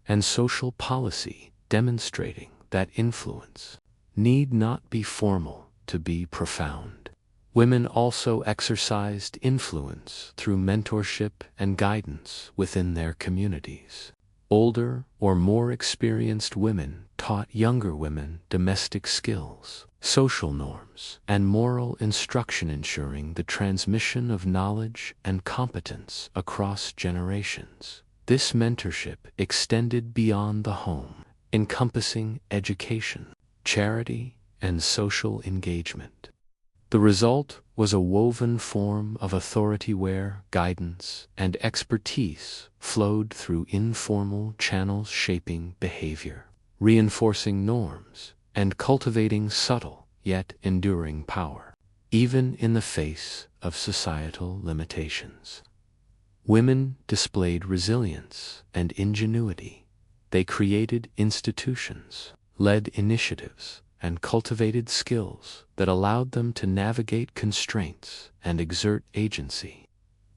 and social policy, demonstrating that influence need not be formal to be profound. Women also exercised influence through mentorship and guidance within their communities. Older or more experienced women taught younger women domestic skills, social norms, and moral instruction, ensuring the transmission of knowledge and competence across generations. This mentorship extended beyond the home, encompassing education, charity, and social engagement. The result was a woven form of authority where guidance and expertise flowed through informal channels, shaping behavior, reinforcing norms, and cultivating subtle yet enduring power. Even in the face of societal limitations, women displayed resilience and ingenuity. They created institutions, led initiatives, and cultivated skills that allowed them to navigate constraints and exert agency.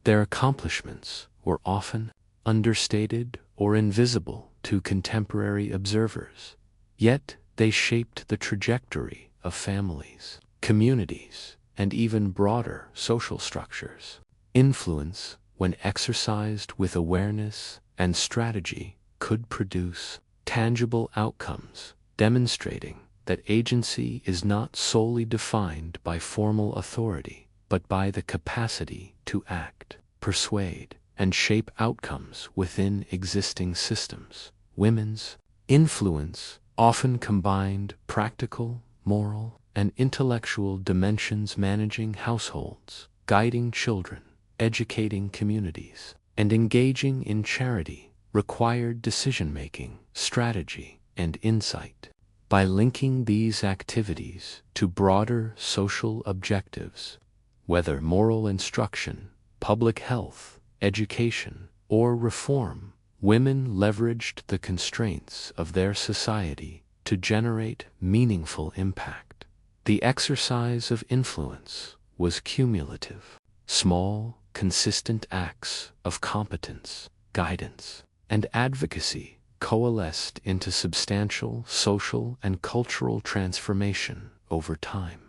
Their accomplishments were often understated or invisible to contemporary observers, yet they shaped the trajectory of families, communities, and even broader social structures. Influence, when exercised with awareness and strategy, could produce tangible outcomes, demonstrating that agency is not solely defined by formal authority, but by the capacity to act, persuade, and shape outcomes within existing systems. Women's influence often combined practical, moral, and intellectual dimensions, managing households, guiding children, educating communities, and engaging in charity required decision-making, strategy, and insight. By linking these activities to broader social objectives, whether moral instruction, public health, education, or reform, women leveraged the constraints of their society to generate meaningful impact. The exercise of influence was cumulative. Small, consistent acts of competence, guidance, and advocacy coalesced into substantial social and cultural transformation over time.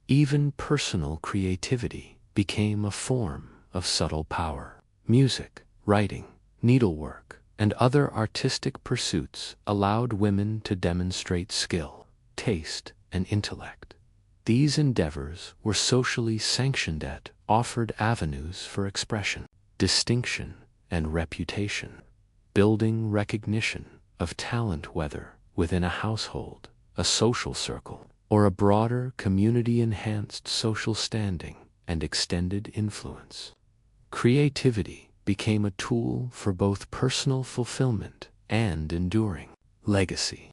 Even personal creativity became a form of subtle power. Music, writing, needlework, and other artistic pursuits allowed women to demonstrate skill, taste, and intellect. These endeavors were socially sanctioned and offered avenues for expression, distinction, and reputation, building recognition of talent, whether within a household, a social circle, or a broader community, enhanced social standing and extended influence. Creativity became a tool for both personal fulfillment and enduring legacy.